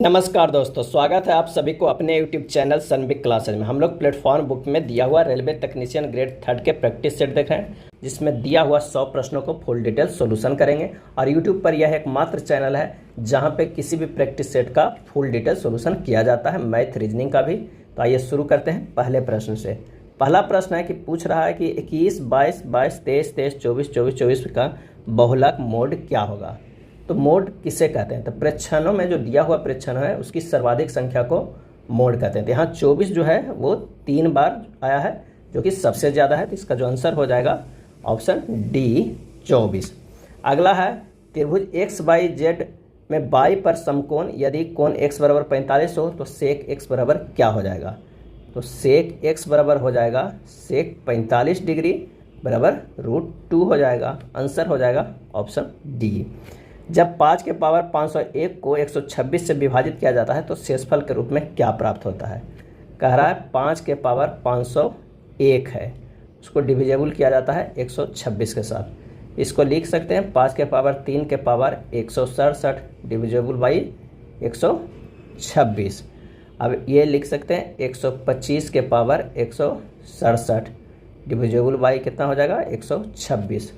नमस्कार दोस्तों, स्वागत है आप सभी को अपने YouTube चैनल सनबिग क्लासेज में। हम लोग प्लेटफॉर्म बुक में दिया हुआ रेलवे टेक्नीशियन ग्रेड 3 के प्रैक्टिस सेट देख रहे हैं, जिसमें दिया हुआ 100 प्रश्नों को फुल डिटेल सॉल्यूशन करेंगे। और YouTube पर यह एकमात्र चैनल है जहां पे किसी भी प्रैक्टिस सेट का फुल डिटेल सॉल्यूशन किया जाता है, मैथ रीजनिंग का भी। तो आइए शुरू करते हैं पहले प्रश्न से। पहला प्रश्न है कि पूछ रहा है कि 21, 22, 22, 23, 23, 24, 24, 24 का बहुलक मोड क्या होगा। तो मोड किसे कहते हैं? तो प्रेक्षणों में जो दिया हुआ प्रेक्षण है उसकी सर्वाधिक संख्या को मोड कहते हैं। तो यहाँ 24 जो है वो 3 बार आया है, जो कि सबसे ज़्यादा है। तो इसका जो आंसर हो जाएगा ऑप्शन डी 24। अगला है त्रिभुज एक्स वाई जेड में बाई पर समकोण यदि कोण x बराबर 45 हो तो सेक x बराबर क्या हो जाएगा। तो सेक x बराबर हो जाएगा सेक 45 डिग्री बराबर √2 हो जाएगा। आंसर हो जाएगा ऑप्शन डी। जब 5 के पावर 501 को 126 से विभाजित किया जाता है तो शेषफल के रूप में क्या प्राप्त होता है। कह रहा है 5 के पावर 501 है, उसको डिविजेबल किया जाता है 126 के साथ। इसको लिख सकते हैं 5 के पावर 3 के पावर 167 डिविजेबल बाई 126। अब ये लिख सकते हैं 125 के पावर 167 डिविजेबल बाई कितना हो जाएगा 126।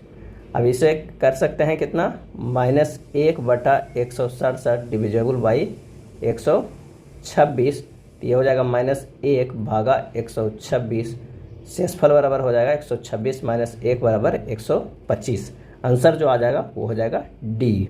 अब इसे कर सकते हैं कितना -1/167 डिविजेबल बाई 126। तो ये हो जाएगा -1/126। शेषफल बराबर हो जाएगा 126 - 1 बराबर 125। आंसर जो आ जाएगा वो हो जाएगा डी।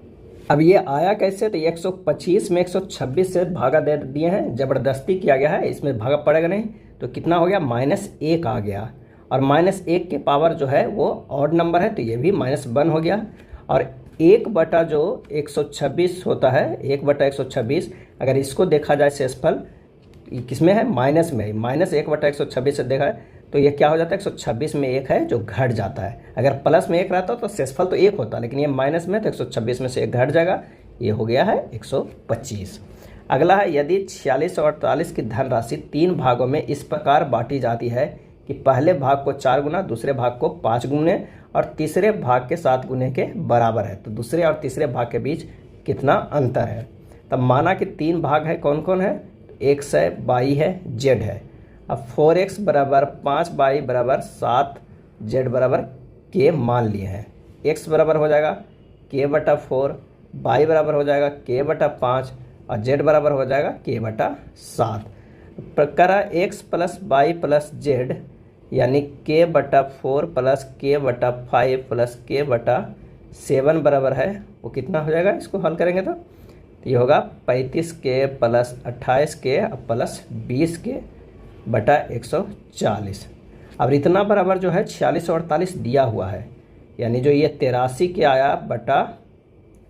अब ये आया कैसे? तो ये 125 में 126 से भागा दे दिए हैं, ज़बरदस्ती किया गया है, इसमें भागा पड़ेगा नहीं। तो कितना हो गया -1 आ गया। और -1 के पावर जो है वो ऑड नंबर है, तो ये भी -1 हो गया। और 1 बटा जो 126 होता है, 1/126, अगर इसको देखा जाए शेषफल किसमें है, माइनस में। -1/126 से देखा है तो ये क्या हो जाता है 126 में 1 है जो घट जाता है। अगर प्लस में 1 रहता तो शेषफल तो 1 होता, लेकिन ये माइनस में तो 126 में से 1 घट जाएगा। ये हो गया है 125। अगला है यदि 46 और 48 की धनराशि 3 भागों में इस प्रकार बांटी जाती है कि पहले भाग को 4 गुना, दूसरे भाग को 5 गुने और तीसरे भाग के 7 गुने के बराबर है, तो दूसरे और तीसरे भाग के बीच कितना अंतर है। तब माना कि 3 भाग है, कौन कौन है, x है, y है, z है। अब 4x बराबर 5y बराबर 7 z बराबर k मान लिए हैं। x बराबर हो जाएगा k/4, y बराबर हो जाएगा k/5 और z बराबर हो जाएगा k/7। प्रकार x + y + z यानी k/4 + k/5 + k/7 बराबर है, वो कितना हो जाएगा? इसको हल करेंगे तो ये होगा 35k + 28k + 20k/140। अब इतना बराबर जो है 46 और 48 दिया हुआ है, यानी जो ये 83 के आया बटा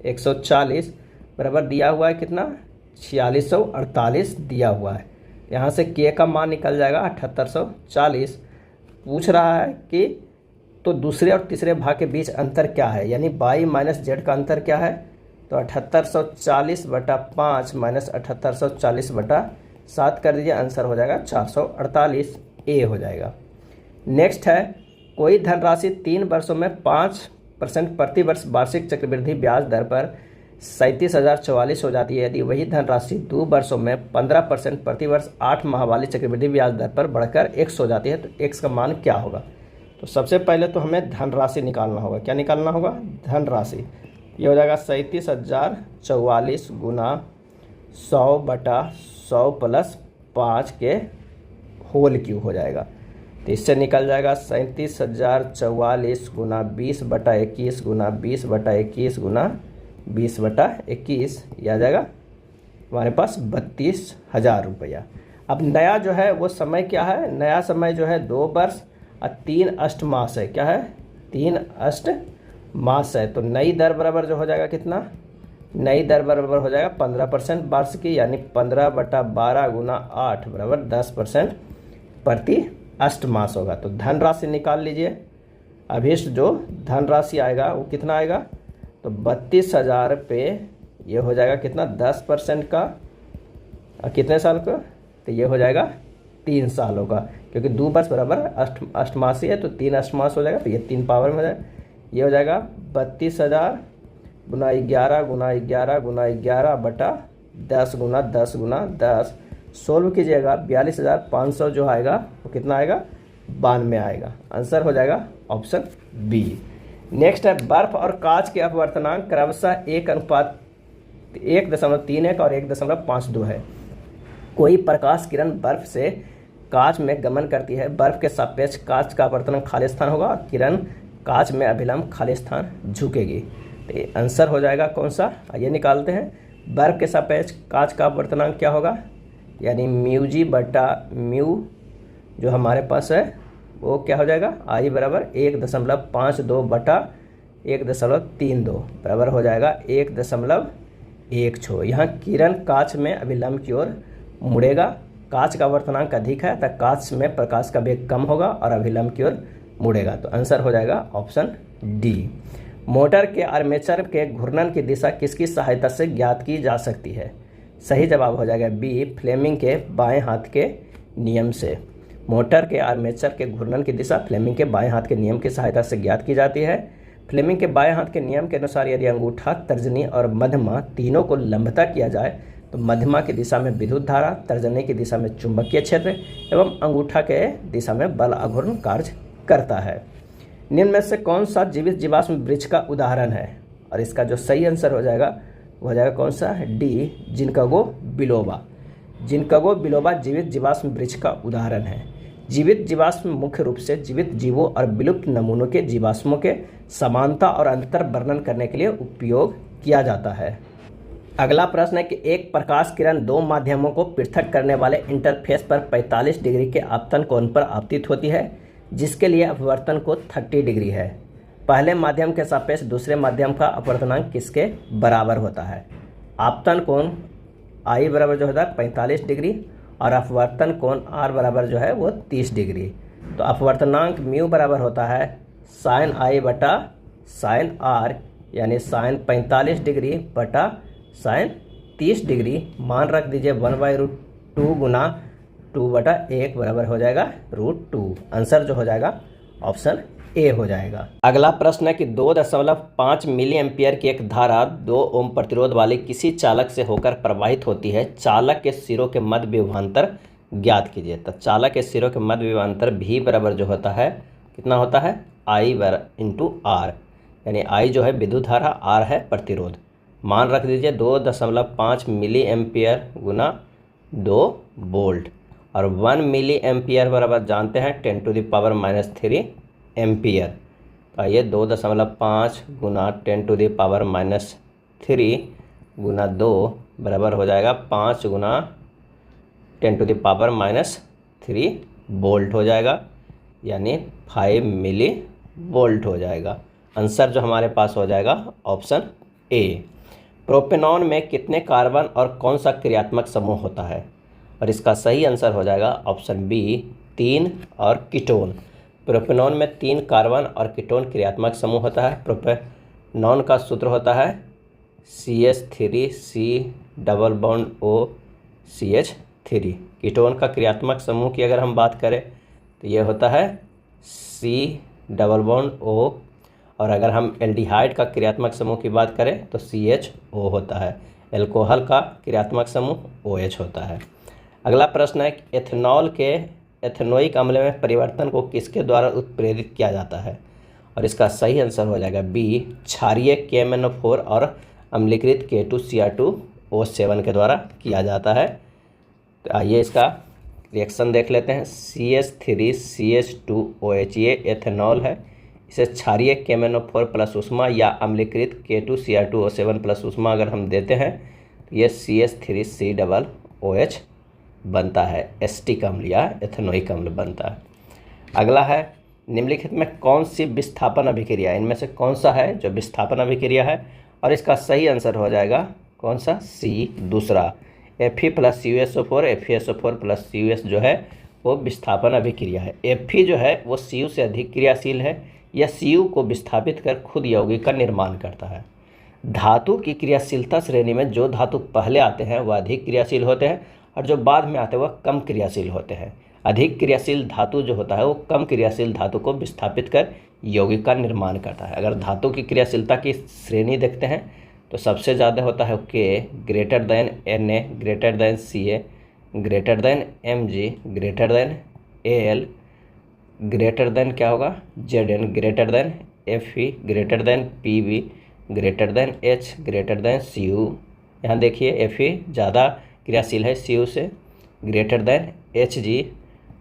140 बराबर दिया हुआ है कितना 4648 दिया हुआ है। यहाँ से k का मान निकल जाएगा 7840। पूछ रहा है कि तो दूसरे और तीसरे भाग के बीच अंतर क्या है, यानी y - z का अंतर क्या है। तो 7840/5 - 7840/7 कर दीजिए, आंसर हो जाएगा 448, ए हो जाएगा। नेक्स्ट है कोई धनराशि 3 वर्षों में 5% प्रति वर्ष वार्षिक चक्रवृद्धि ब्याज दर पर 37,044 हो जाती है। यदि वही धनराशि 2 वर्षों में 15% प्रति वर्ष 8 माह वाली चक्रवृद्धि ब्याज दर पर बढ़कर x हो जाती है, तो x का मान क्या होगा। तो सबसे पहले तो हमें धनराशि निकालना होगा। क्या निकालना होगा? धनराशि। ये हो जाएगा 37,044 गुना 100/100 + 5 के होल क्यूब हो जाएगा। तो इससे निकल जाएगा 37,044 गुना 20/21 गुना 20/21 गुना 20/21, यह आ जाएगा हमारे पास 32,000 रुपया। अब नया जो है वो समय क्या है? नया समय जो है 2 वर्ष और 3 अष्टमास है। क्या है? 3 अष्टमास है। तो नई दर बराबर जो हो जाएगा कितना, नई दर बराबर हो जाएगा 15% वर्ष की, यानी 15/12 गुना 8 बराबर 10% प्रति अष्टमास होगा। तो धनराशि निकाल लीजिए। अभीष्ट जो धनराशि आएगा वो कितना आएगा, तो 32,000 पे ये हो जाएगा कितना 10% का, और कितने साल का, तो ये हो जाएगा 3 सालों का, क्योंकि 2 वर्ष बराबर अष्टमासी है तो 3 अष्टमास हो जाएगा। तो ये 3 पावर में हो जाएगा, ये हो जाएगा 32,000 गुना 11 गुना 11 गुना 11 बटा 10 गुना 10 गुना 10 सोल्व कीजिएगा, 42,500 जो आएगा वो कितना आएगा, 92 आएगा। आंसर हो जाएगा ऑप्शन बी। नेक्स्ट है बर्फ और कांच के अपवर्तनांक क्रमशः 1:1.31 और 1.52 है। कोई प्रकाश किरण बर्फ से कांच में गमन करती है, बर्फ के सापेक्ष कांच का अपवर्तनांक खाली स्थान होगा और किरण कांच में अभिलंब खाली स्थान झुकेगी। तो ये आंसर हो जाएगा कौन सा, आइए निकालते हैं। बर्फ के सापेक्ष कांच का अपवर्तनांक क्या होगा, यानी म्यू जी बटा म्यू जो हमारे पास है वो क्या हो जाएगा, आई बराबर 1.52 बटा 1.32 बराबर हो जाएगा 1.16। यहाँ किरण कांच में अभिलंब की ओर मुड़ेगा, कांच का अपवर्तनांक अधिक है तो कांच में प्रकाश का वेग कम होगा और अभिलंब की ओर मुड़ेगा। तो आंसर हो जाएगा ऑप्शन डी। मोटर के आर्मेचर के घूर्णन की दिशा किसकी सहायता से ज्ञात की जा सकती है। सही जवाब हो जाएगा बी, फ्लेमिंग के बाएं हाथ के नियम से। मोटर के आर्मेचर के घूर्णन की दिशा फ्लेमिंग के बाएं हाथ के नियम की सहायता से ज्ञात की जाती है। फ्लेमिंग के बाएं हाथ के नियम के अनुसार यदि अंगूठा, तर्जनी और मध्यमा तीनों को लंबता किया जाए तो मध्यमा की दिशा में विद्युत धारा, तर्जनी की दिशा में चुंबकीय क्षेत्र एवं अंगूठा के दिशा में बल आघूर्ण कार्य करता है। निम्न में से कौन सा जीवित जीवाश्म वृक्ष का उदाहरण है, और इसका जो सही आंसर हो जाएगा वो हो जाएगा कौन सा, डी, जिनकागो बिलोबा। जिनकागो बिलोबा जीवित जीवाश्म वृक्ष का उदाहरण है। जीवित जीवाश्म मुख्य रूप से जीवित जीवों और विलुप्त नमूनों के जीवाश्मों के समानता और अंतर वर्णन करने के लिए उपयोग किया जाता है। अगला प्रश्न है कि एक प्रकाश किरण दो माध्यमों को पृथक करने वाले इंटरफेस पर 45 डिग्री के आपतन कोण पर आपतित होती है, जिसके लिए अपवर्तन को 30 डिग्री है। पहले माध्यम के सापेक्ष दूसरे माध्यम का अपवर्तनांक किसके बराबर होता है। आपतन कोण आई बराबर जो होता है 45 डिग्री और अपवर्तन कोण आर बराबर जो है वो 30 डिग्री। तो अपवर्तनांक म्यू बराबर होता है साइन आई बटा साइन आर, यानी साइन 45 डिग्री बटा साइन 30 डिग्री। मान रख दीजिए 1/√2 गुना 2/1 बराबर हो जाएगा √2। आंसर जो हो जाएगा ऑप्शन ए हो जाएगा। अगला प्रश्न है कि 2.5 मिली एम्पियर की एक धारा 2 ओम प्रतिरोध वाले किसी चालक से होकर प्रवाहित होती है। चालक के सिरों के मध्य विभवांतर ज्ञात कीजिए। तो चालक के सिरों के मध्य विभवांतर भी बराबर जो होता है कितना होता है, आई इंटू आर, यानी आई जो है विद्युत धारा, आर है प्रतिरोध। मान रख दीजिए 2.5 मिली एम्पियर गुना 2 वोल्ट और 1 मिली एम्पियर बराबर जानते हैं 10⁻³ एम्पियर। तो ये 2.5 गुना 10⁻³ गुना 2 बराबर हो जाएगा 5 गुना 10⁻³ वोल्ट हो जाएगा, यानी 5 मिली वोल्ट हो जाएगा। आंसर जो हमारे पास हो जाएगा ऑप्शन ए। प्रोपेनॉन में कितने कार्बन और कौन सा क्रियात्मक समूह होता है, और इसका सही आंसर हो जाएगा ऑप्शन बी, 3 और कीटोन। प्रोपेनॉन में 3 कार्बन और कीटोन क्रियात्मक समूह होता है। प्रोपेनॉन का सूत्र होता है CH3COCH3। कीटोन का क्रियात्मक समूह की अगर हम बात करें तो ये होता है C≡O, और अगर हम एल्डिहाइड का क्रियात्मक समूह की बात करें तो CHO होता है। एल्कोहल का क्रियात्मक समूह OH होता है। अगला प्रश्न है कि एथेनॉल के एथेनोइक अम्ल में परिवर्तन को किसके द्वारा उत्प्रेरित किया जाता है, और इसका सही आंसर हो जाएगा बी, क्षारीय KMnO4 और अम्लीकृत K2Cr2O7 के द्वारा किया जाता है। तो आइए इसका रिएक्शन देख लेते हैं। CH3CH2OH ये एथेनॉल है, इसे क्षारीय KMnO4 प्लस उष्मा या अम्लीकृत K2Cr2O7 प्लस उष्मा अगर हम देते हैं तो ये CH3COOH बनता है, एस्टिक अम्ल या एथेनोइक अम्ल बनता है। अगला है निम्नलिखित में कौन सी विस्थापन अभिक्रिया, इनमें से कौन सा है जो विस्थापन अभिक्रिया है, और इसका सही आंसर हो जाएगा कौन सा, सी, दूसरा। Fe plus CuSO4 FeSO4 plus CuS जो है वो विस्थापन अभिक्रिया है। Fe जो है वो Cu से अधिक क्रियाशील है, यह Cu को विस्थापित कर खुद यौगिक का निर्माण करता है। धातु की क्रियाशीलता श्रेणी में जो धातु पहले आते हैं वह अधिक क्रियाशील होते हैं और जो बाद में आते हैं वह कम क्रियाशील होते हैं। अधिक क्रियाशील धातु जो होता है वो कम क्रियाशील धातु को विस्थापित कर यौगिक का निर्माण करता है। अगर धातु की क्रियाशीलता की श्रेणी देखते हैं तो सबसे ज़्यादा होता है K greater than N A greater than C A greater than M G greater than A L greater than क्या होगा Z N greater than F E greater than P V greater than H greater than C U. यहाँ देखिए F E ज़्यादा क्रियाशील है C U से, greater than H G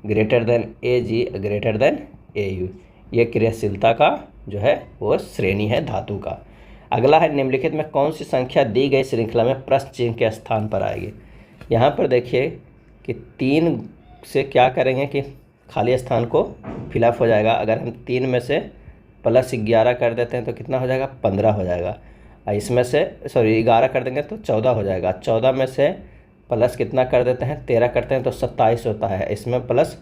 greater than A G greater than A U. ये क्रियाशीलता का जो है वो श्रेणी है धातु का। अगला है निम्नलिखित में कौन सी संख्या दी गई श्रृंखला में प्रश्न चिन्ह के स्थान पर आएगी। यहाँ पर देखिए कि 3 से क्या करेंगे कि खाली स्थान को फिलअप हो जाएगा। अगर हम 3 में से +11 कर देते हैं तो कितना हो जाएगा 15 हो जाएगा। इसमें से 11 कर देंगे तो 14 हो जाएगा। 14 में से प्लस कितना कर देते हैं 13 करते हैं तो 27 होता है। इसमें प्लस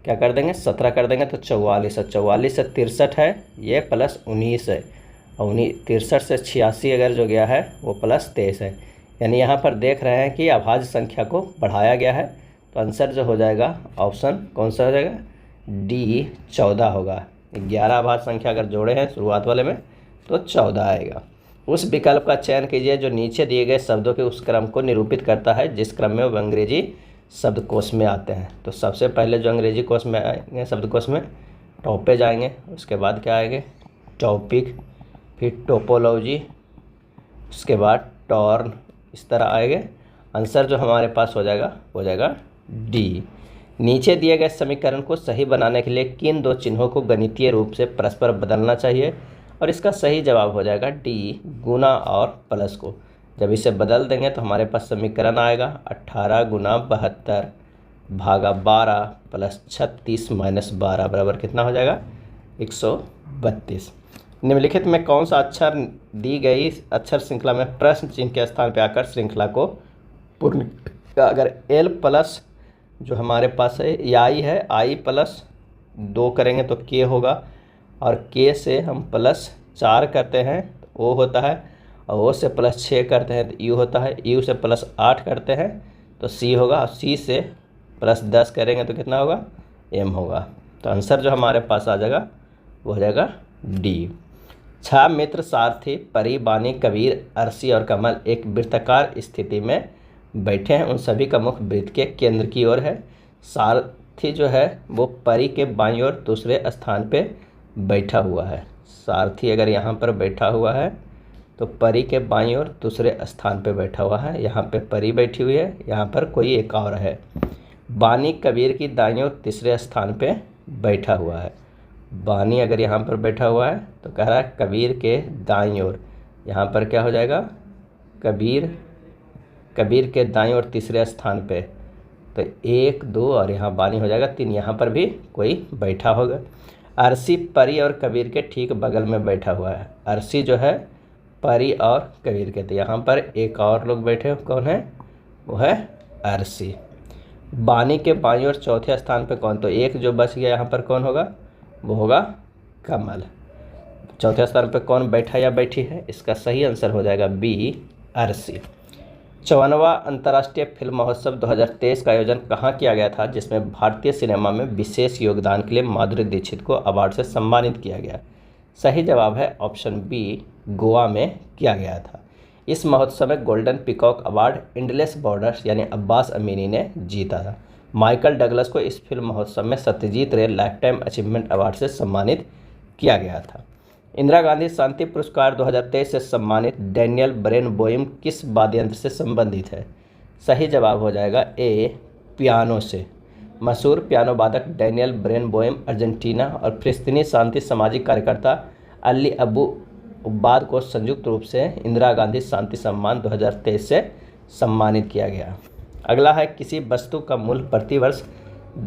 क्या कर देंगे 17 कर देंगे तो 44 है। 44 से 63 है, ये +19 है। और 63 से 86 अगर जो गया है वो +23 है। यानी यहाँ पर देख रहे हैं कि अभाज्य संख्या को बढ़ाया गया है। तो आंसर जो हो जाएगा ऑप्शन कौन सा हो जाएगा डी 14 होगा। 11 अभाज्य संख्या अगर जोड़े हैं शुरुआत वाले में तो 14 आएगा। उस विकल्प का चयन कीजिए जो नीचे दिए गए शब्दों के उस क्रम को निरूपित करता है जिस क्रम में वो अंग्रेजी शब्दकोश में आते हैं। तो सबसे पहले जो अंग्रेजी कोश में आएंगे शब्दकोश में टॉप पे जाएंगे, उसके बाद क्या आएंगे टॉपिक, फिर टोपोलॉजी, उसके बाद टॉर्न, इस तरह आएंगे। आंसर जो हमारे पास हो जाएगा डी। नीचे दिए गए समीकरण को सही बनाने के लिए किन 2 चिन्हों को गणितीय रूप से परस्पर बदलना चाहिए, और इसका सही जवाब हो जाएगा डी गुना और प्लस को। जब इसे बदल देंगे तो हमारे पास समीकरण आएगा 18 गुना 72 भागा 12 प्लस 36 माइनस 12 बराबर कितना हो जाएगा 132। निम्नलिखित में कौन सा अक्षर दी गई अक्षर श्रृंखला में प्रश्न चिन्ह के स्थान पर आकर श्रृंखला को पूर्ण। अगर एल प्लस जो हमारे पास है आई है, आई प्लस 2 करेंगे तो के होगा, और के से हम +4 करते हैं तो ओ होता है, और ओ से +6 करते हैं तो यू होता है, यू से +8 करते हैं तो सी होगा, और सी से +10 करेंगे तो कितना होगा एम होगा। तो आंसर जो हमारे पास आ जाएगा वो हो जाएगा डी। 6 मित्र सारथी परी बानी कबीर अरसी और कमल एक वृत्ताकार स्थिति में बैठे हैं। उन सभी का मुख वृत्त के केंद्र की ओर है। सारथी जो है वो परी के बाईं ओर दूसरे स्थान पे बैठा हुआ है। सारथी अगर यहाँ पर बैठा हुआ है तो परी के बाईं ओर दूसरे स्थान पे बैठा हुआ है। यहाँ पे परी बैठी हुई है, यहाँ पर कोई एक और है। बानी कबीर की दाईं ओर तीसरे स्थान पे बैठा हुआ है। बानी अगर यहाँ पर बैठा हुआ है तो कह रहा है कबीर के दाईं ओर, यहाँ पर क्या हो जाएगा कबीर के दाईं ओर तीसरे स्थान पे, तो 1 2 और यहाँ बानी हो जाएगा 3, यहाँ पर भी कोई बैठा होगा। अरसी परी और कबीर के ठीक बगल में बैठा हुआ है। अरसी जो है परी और कबीर के, तो यहाँ पर एक और लोग बैठे कौन है वो है अरसी। बानी के बाईं ओर चौथे स्थान पे कौन, तो एक जो बच गया यहाँ पर कौन होगा वो होगा कमल। चौथे स्थान पे कौन बैठा या बैठी है, इसका सही आंसर हो जाएगा बी अरसी। 54वां अंतर्राष्ट्रीय फिल्म महोत्सव 2023 का आयोजन कहाँ किया गया था जिसमें भारतीय सिनेमा में विशेष योगदान के लिए माधुरी दीक्षित को अवार्ड से सम्मानित किया गया। सही जवाब है ऑप्शन बी गोवा में किया गया था। इस महोत्सव में golden peacock award endless borders यानी अब्बास अमीनी ने जीता था। माइकल डगलस को इस फिल्म महोत्सव में सत्यजीत रे लाइफ टाइम अचीवमेंट अवार्ड से सम्मानित किया गया था। इंदिरा गांधी शांति पुरस्कार 2023 से सम्मानित डैनियल ब्रेनबोइम किस वाद्ययंत्र से संबंधित है। सही जवाब हो जाएगा ए पियानो से। मशहूर पियानो वादक डैनियल ब्रेनबोइम अर्जेंटीना और फिलिस्तीनी शांति सामाजिक कार्यकर्ता अली अबू उब्बाद को संयुक्त रूप से इंदिरा गांधी शांति सम्मान 2023 से सम्मानित किया गया। अगला है किसी वस्तु का मूल्य प्रतिवर्ष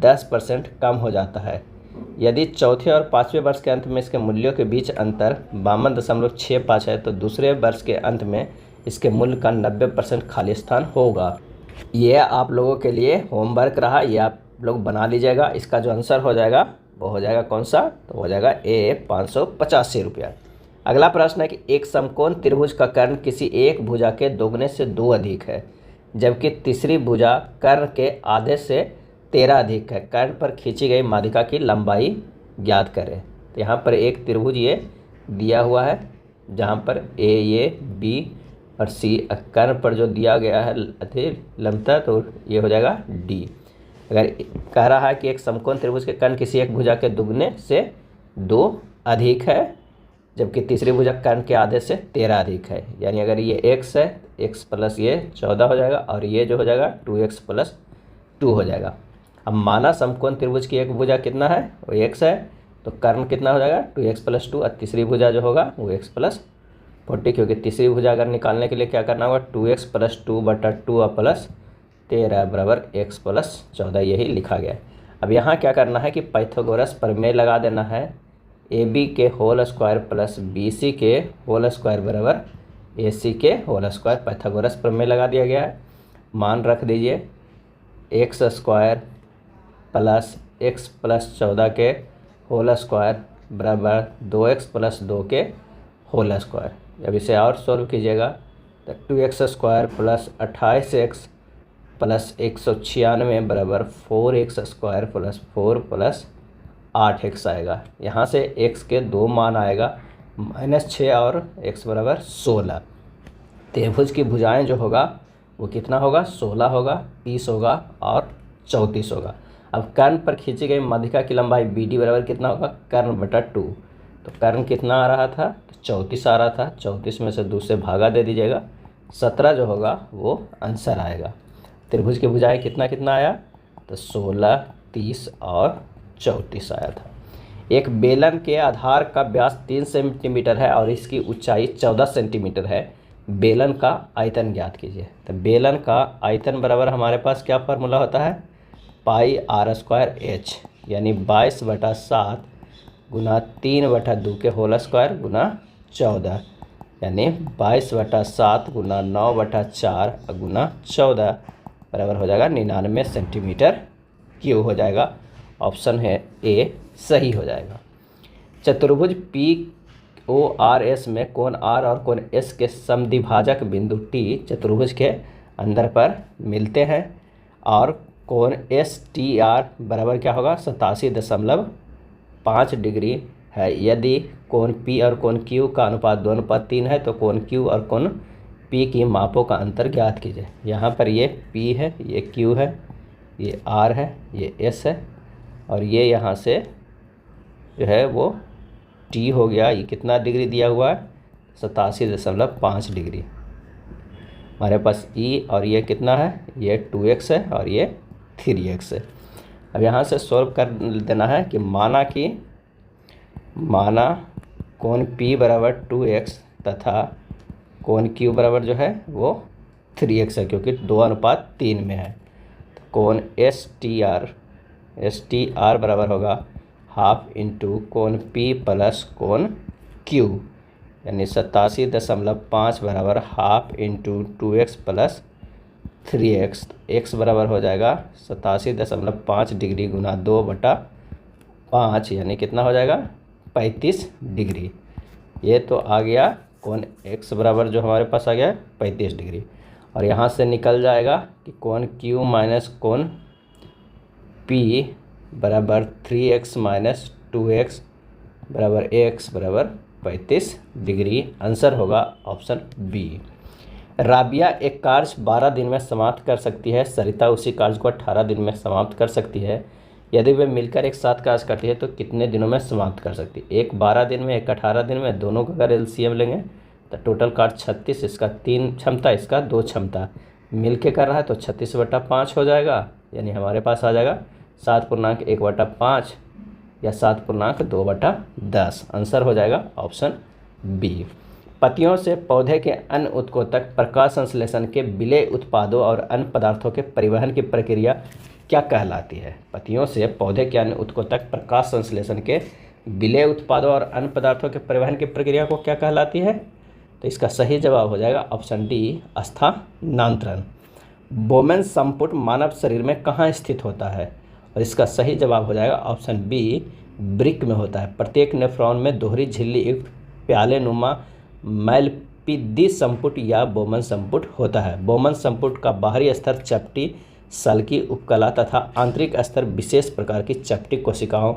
10% कम हो जाता है यदि चौथे और 5वें वर्ष के अंत में इसके मूल्यों के बीच अंतर 52.65 है तो दूसरे वर्ष के अंत में इसके मूल्य का 90% खाली स्थान होगा। ये आप लोगों के लिए होमवर्क रहा, ये आप लोग बना लीजिएगा। इसका जो आंसर हो जाएगा वो हो जाएगा कौन सा, तो हो जाएगा ए 585 रुपया। अगला प्रश्न है कि एक समकोण त्रिभुज का कर्ण किसी एक भुजा के दोगुने से 2 अधिक है जबकि तीसरी भुजा कर्ण के आधे से 13 अधिक है। कर्ण पर खींची गई माध्यिका की लंबाई ज्ञात करें। तो यहाँ पर एक त्रिभुज ये दिया हुआ है जहाँ पर ए बी और सी कर्ण पर जो दिया गया है लंबता, तो ये हो जाएगा डी। अगर कह रहा है कि एक समकोण त्रिभुज के कर्ण किसी एक भुजा के दुगने से 2 अधिक है, जबकि तीसरी भुजा कर्ण के आधे से 13 अधिक है, यानी अगर ये x है, x प्लस ये 14 हो जाएगा, और ये जो हो जाएगा 2x प्लस 2 हो जाएगा। अब माना समकोण त्रिभुज की एक भुजा कितना है, वो x है, तो कर्ण कितना हो जाएगा 2x प्लस 2, और तीसरी भुजा जो होगा वो x प्लस 40, क्योंकि तीसरी भुजा अगर निकालने के लिए क्या करना होगा, 2x प्लस 2 बटा 2 और प्लस 13 बराबर x प्लस 14, यही लिखा गया है। अब यहाँ क्या करना है कि पाइथागोरस प्रमेय लगा देना है, AB के होल स्क्वायर प्लस BC के होल स्क्वायर बराबर AC के होल स्क्वायर, पाइथागोरस प्रमेय लगा दिया गया है। मान रख दीजिए x square plus x plus 14 के होल स्क्वायर बराबर 2x प्लस 2 के होल स्क्वायर। अब इसे और सॉल्व कीजिएगा तो 2x square plus 28x plus 196 बराबर 4x square plus 4 plus 8x आएगा। यहाँ से x के 2 मान आएगा, -6 और x बराबर 16। त्रिभुज की भुजाएं जो होगा वो कितना होगा, 16 होगा, 30 होगा और 34 होगा। अब कर्ण पर खींची गई माध्यिका की लंबाई BD बराबर कितना होगा, कर्ण बटा 2। तो कर्ण कितना आ रहा था, तो 34 आ रहा था, 34 में से 2 से भागा दे दीजिएगा, 17 जो होगा वो आंसर आएगा। त्रिभुज की भुजाएं कितना कितना आया, तो 16, 30 और 34 आया था। एक बेलन के आधार का व्यास 3 सेंटीमीटर है और इसकी ऊंचाई 14 सेंटीमीटर है। बेलन का आयतन ज्ञात कीजिए। तो बेलन का आयतन बराबर हमारे पास क्या फार्मूला होता है, पाई r स्क्वायर h, यानी 22/7 गुना 3/2 के होल स्क्वायर गुना 14, यानी 22/7 गुना 9/4 गुना 14 बराबर हो जाएगा 99 सेंटीमीटर क्यूब हो जाएगा। ऑप्शन है ए सही हो जाएगा। चतुर्भुज PORS में कोण R और कोण S के समद्विभाजक बिंदु T चतुर्भुज के अंदर पर मिलते हैं और कोण STR बराबर क्या होगा, 87.5 डिग्री है। यदि कोण P और कोण Q का अनुपात 2:3 है तो कोण Q और कोण P की मापों का अंतर ज्ञात कीजिए। यहाँ पर ये P है, ये Q है, ये R है, ये S है, और ये यहाँ से जो है वो T हो गया। ये कितना डिग्री दिया हुआ है, 87.5 डिग्री। हमारे पास E और ये कितना है, ये 2x है और ये 3x है। अब यहाँ से सॉल्व कर देना है कि माना कोण P बराबर 2x तथा कोण Q बराबर जो है वो 3x है, क्योंकि 2:3 में है। तो कोण STR बराबर होगा हाफ इंटू कोण P प्लस कोण Q, यानी 87.5 बराबर half into 2x plus 3x। x बराबर हो जाएगा 87.5 डिग्री गुना 2/5, यानी कितना हो जाएगा 35 डिग्री। ये तो आ गया कोण x बराबर जो हमारे पास आ गया 35 डिग्री। और यहाँ से निकल जाएगा कि कोण Q माइनस कोण P बराबर 3x माइनस 2x बराबर x बराबर 35 डिग्री। आंसर होगा ऑप्शन बी। राबिया एक कार्य 12 दिन में समाप्त कर सकती है, सरिता उसी कार्य को 18 दिन में समाप्त कर सकती है। यदि वे मिलकर एक साथ कार्य करती है तो कितने दिनों में समाप्त कर सकती है। एक 12 दिन में, एक 18 दिन में, दोनों का अगर एलसीएम लेंगे तो टोटल कार्य 36, इसका 3 क्षमता, इसका 2 क्षमता, मिल के कर रहा है तो 36/5 हो जाएगा, यानी हमारे पास आ जाएगा 7.1/5 या 7.2/10। आंसर हो जाएगा ऑप्शन बी। पत्तियों से पौधे के अन्य उत्कों तक प्रकाश संश्लेषण के विलेय उत्पादों और अन्य पदार्थों के परिवहन की प्रक्रिया क्या कहलाती है। पत्तियों से पौधे के अन्य उत्कों तक प्रकाश संश्लेषण के विलेय उत्पादों और अन्य पदार्थों के परिवहन की प्रक्रिया को क्या कहलाती है। तो इसका सही जवाब हो जाएगा ऑप्शन डी, स्थानांतरण। बोमेन संपुट मानव शरीर में कहाँ स्थित होता है, और इसका सही जवाब हो जाएगा ऑप्शन बी, वृक्क में होता है। प्रत्येक नेफ्रॉन में दोहरी झिल्ली युक्त प्याले नुमा मैलपिद्दी संपुट या बोमन संपुट होता है। बोमन संपुट का बाहरी स्तर चपटी, सल्की, उपकला तथा आंतरिक स्तर विशेष प्रकार की चपटी कोशिकाओं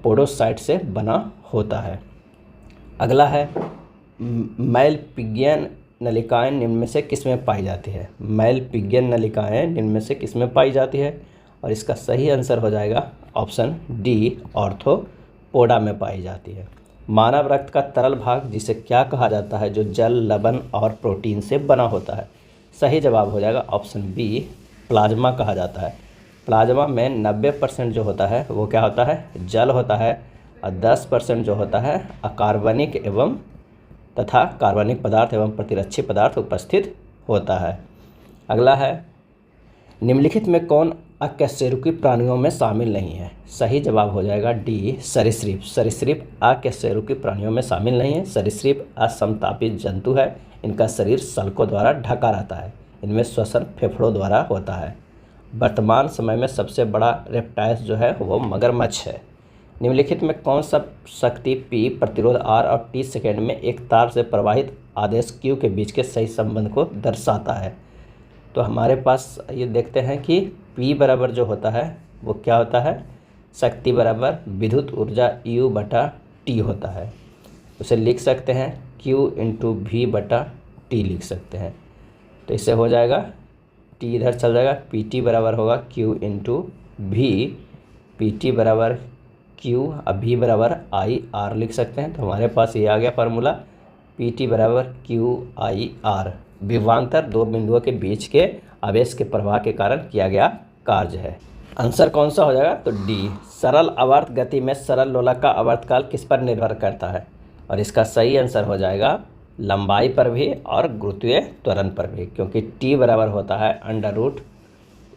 पोडोसाइट से बना होता है। अगला है मैलपिगियन नलिकाएं निम्न में से किसमें पाई जाती है? मैल पिगियन नलिकाएं निम्न में से किसमें पाई जाती है? और इसका सही आंसर हो जाएगा ऑप्शन डी, ऑर्थोपोडा में पाई जाती है। मानव रक्त का तरल भाग जिसे क्या कहा जाता है, जो जल, लवण और प्रोटीन से बना होता है? सही जवाब हो जाएगा ऑप्शन बी, प्लाज्मा कहा जाता है। प्लाज्मा में 90% जो होता है वो क्या होता है? जल होता है, और 10% जो होता है अकार्बनिक एवं तथा कार्बनिक पदार्थ एवं प्रतिरक्षी पदार्थ उपस्थित होता है। अगला है, निम्नलिखित में कौन अकशेरुकी प्राणियों में शामिल नहीं है? सही जवाब हो जाएगा डी, सरीसृप। सरीसृप अकशेरुकी प्राणियों में शामिल नहीं है। सरीसृप असमतापी जंतु है। इनका शरीर सल्कों द्वारा ढका रहता है। इनमें श्वसन फेफड़ों द्वारा होता है। वर्तमान समय में सबसे बड़ा रेप्टाइल्स जो है वो मगरमच्छ है। निम्नलिखित में कौन सा शक्ति P प्रतिरोध R और T सेकेंड में एक तार से प्रवाहित आदेश Q के बीच के सही संबंध को दर्शाता है? तो हमारे पास ये देखते हैं कि P बराबर जो होता है वो क्या होता है? शक्ति बराबर विद्युत ऊर्जा U बटा T होता है। उसे लिख सकते हैं Q इंटू V बटा T लिख सकते हैं। तो इससे हो जाएगा T इधर चल जाएगा, PT बराबर होगा Q इंटू V, PT बराबर Q, अब V बराबर IR लिख सकते हैं। तो हमारे पास ये आ गया फार्मूला, PT बराबर QIR। विभवांतर दो बिंदुओं के बीच के आवेश के प्रवाह के कारण किया गया कार्य है। आंसर कौन सा हो जाएगा? तो डी, सरल आवर्त गति में सरल लोलक का आवर्तकाल किस पर निर्भर करता है? और इसका सही आंसर हो जाएगा लंबाई पर भी और गुरुत्वीय त्वरण पर भी, क्योंकि T बराबर होता है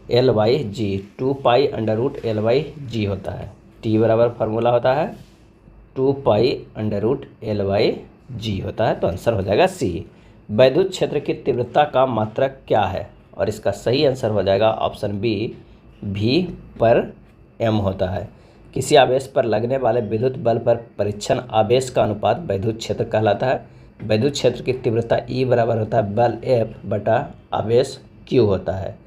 √L/g, 2π√L/g होता है। T बराबर फार्मूला होता है 2π√L/g होता है। तो आंसर हो जाएगा सी। वैद्युत क्षेत्र की तीव्रता का मात्रक क्या है? और इसका सही आंसर हो जाएगा ऑप्शन बी, V/m होता है। किसी आवेश पर लगने वाले विद्युत बल पर परीक्षण आवेश का अनुपात वैद्युत क्षेत्र कहलाता है। वैद्युत क्षेत्र की तीव्रता E बराबर होता है बल F बटा आवेश Q होता है।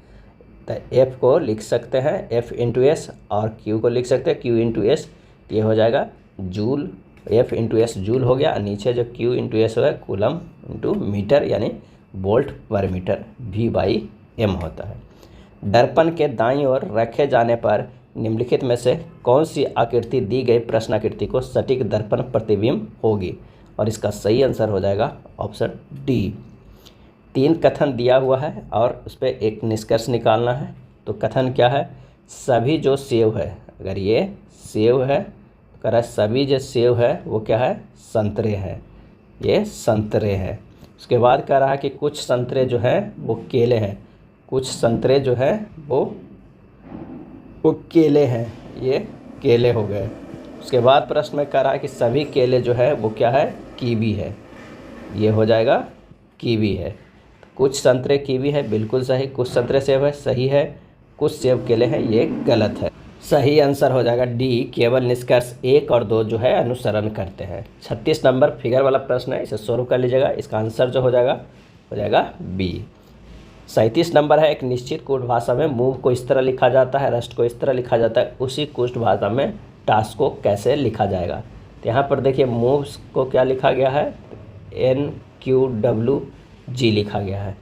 तो F को लिख सकते हैं F इंटू एस, और Q को लिख सकते हैं Q इंटू एस। ये हो जाएगा joule, F into S joule हो गया, नीचे जो Q इंटू एस होगा कूलम इंटू मीटर यानी वोल्ट पर मीटर, V/m होता है। दर्पण के दाईं ओर रखे जाने पर निम्नलिखित में से कौन सी आकृति दी गई प्रश्नाकृति को सटीक दर्पण प्रतिबिंब होगी? और इसका सही आंसर हो जाएगा ऑप्शन डी। 3 कथन दिया हुआ है और उस पर एक निष्कर्ष निकालना है। तो कथन क्या है? सभी जो सेव है, अगर ये सेव है तो कह रहा है सभी जो सेव है वो क्या है? संतरे हैं। ये संतरे हैं। उसके बाद कह रहा है कि कुछ संतरे जो हैं वो केले हैं, कुछ संतरे जो हैं वो केले हैं, ये केले हो गए। उसके बाद प्रश्न में कह रहा है कि सभी केले जो है वो क्या है? कीवी है। ये हो जाएगा कीवी है। कुछ संतरे कीवी है, बिल्कुल सही। कुछ संतरे सेब है, सही है। कुछ सेब केले हैं, ये गलत है। सही आंसर हो जाएगा डी, केवल निष्कर्ष 1 और 2 जो है अनुसरण करते हैं। 36 नंबर फिगर वाला प्रश्न है, इसे सॉल्व कर लीजिएगा। इसका आंसर जो हो जाएगा बी। 37 नंबर है, एक निश्चित कुष्ठ भाषा में मूव को इस तरह लिखा जाता है, रस्ट को इस तरह लिखा जाता है, उसी कुष्ठ भाषा में टास्क को कैसे लिखा जाएगा? तो यहाँ पर देखिए मूव्स को क्या लिखा गया है? NQWG लिखा गया है।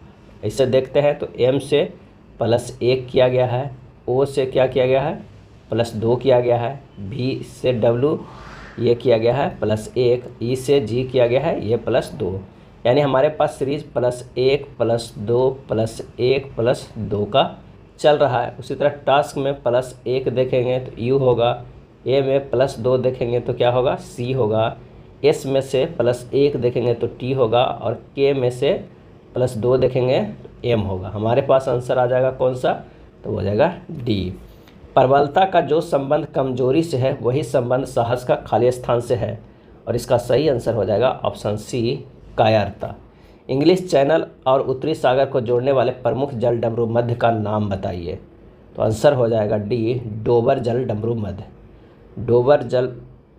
इसे देखते हैं तो M से +1 किया गया है, O से क्या किया गया है? +2 किया गया है, V से W ये किया गया है +1, E से G किया गया है ये +2, यानी हमारे पास सीरीज +1 +2 +1 +2 का चल रहा है। उसी तरह टास्क में +1 देखेंगे तो U होगा, A में +2 देखेंगे तो क्या होगा? C होगा, S में से +1 देखेंगे तो T होगा, और K में से +2 देखेंगे तो M होगा। हमारे पास आंसर आ जाएगा कौन सा? तो हो जाएगा D। प्रबलता का जो संबंध कमजोरी से है वही संबंध साहस का खाली स्थान से है, और इसका सही आंसर हो जाएगा ऑप्शन C, कायरता। इंग्लिश चैनल और उत्तरी सागर को जोड़ने वाले प्रमुख जल डमरू मध्य का नाम बताइए। तो आंसर हो जाएगा डी, डोबर जल डमरू मध्य। डोबर जल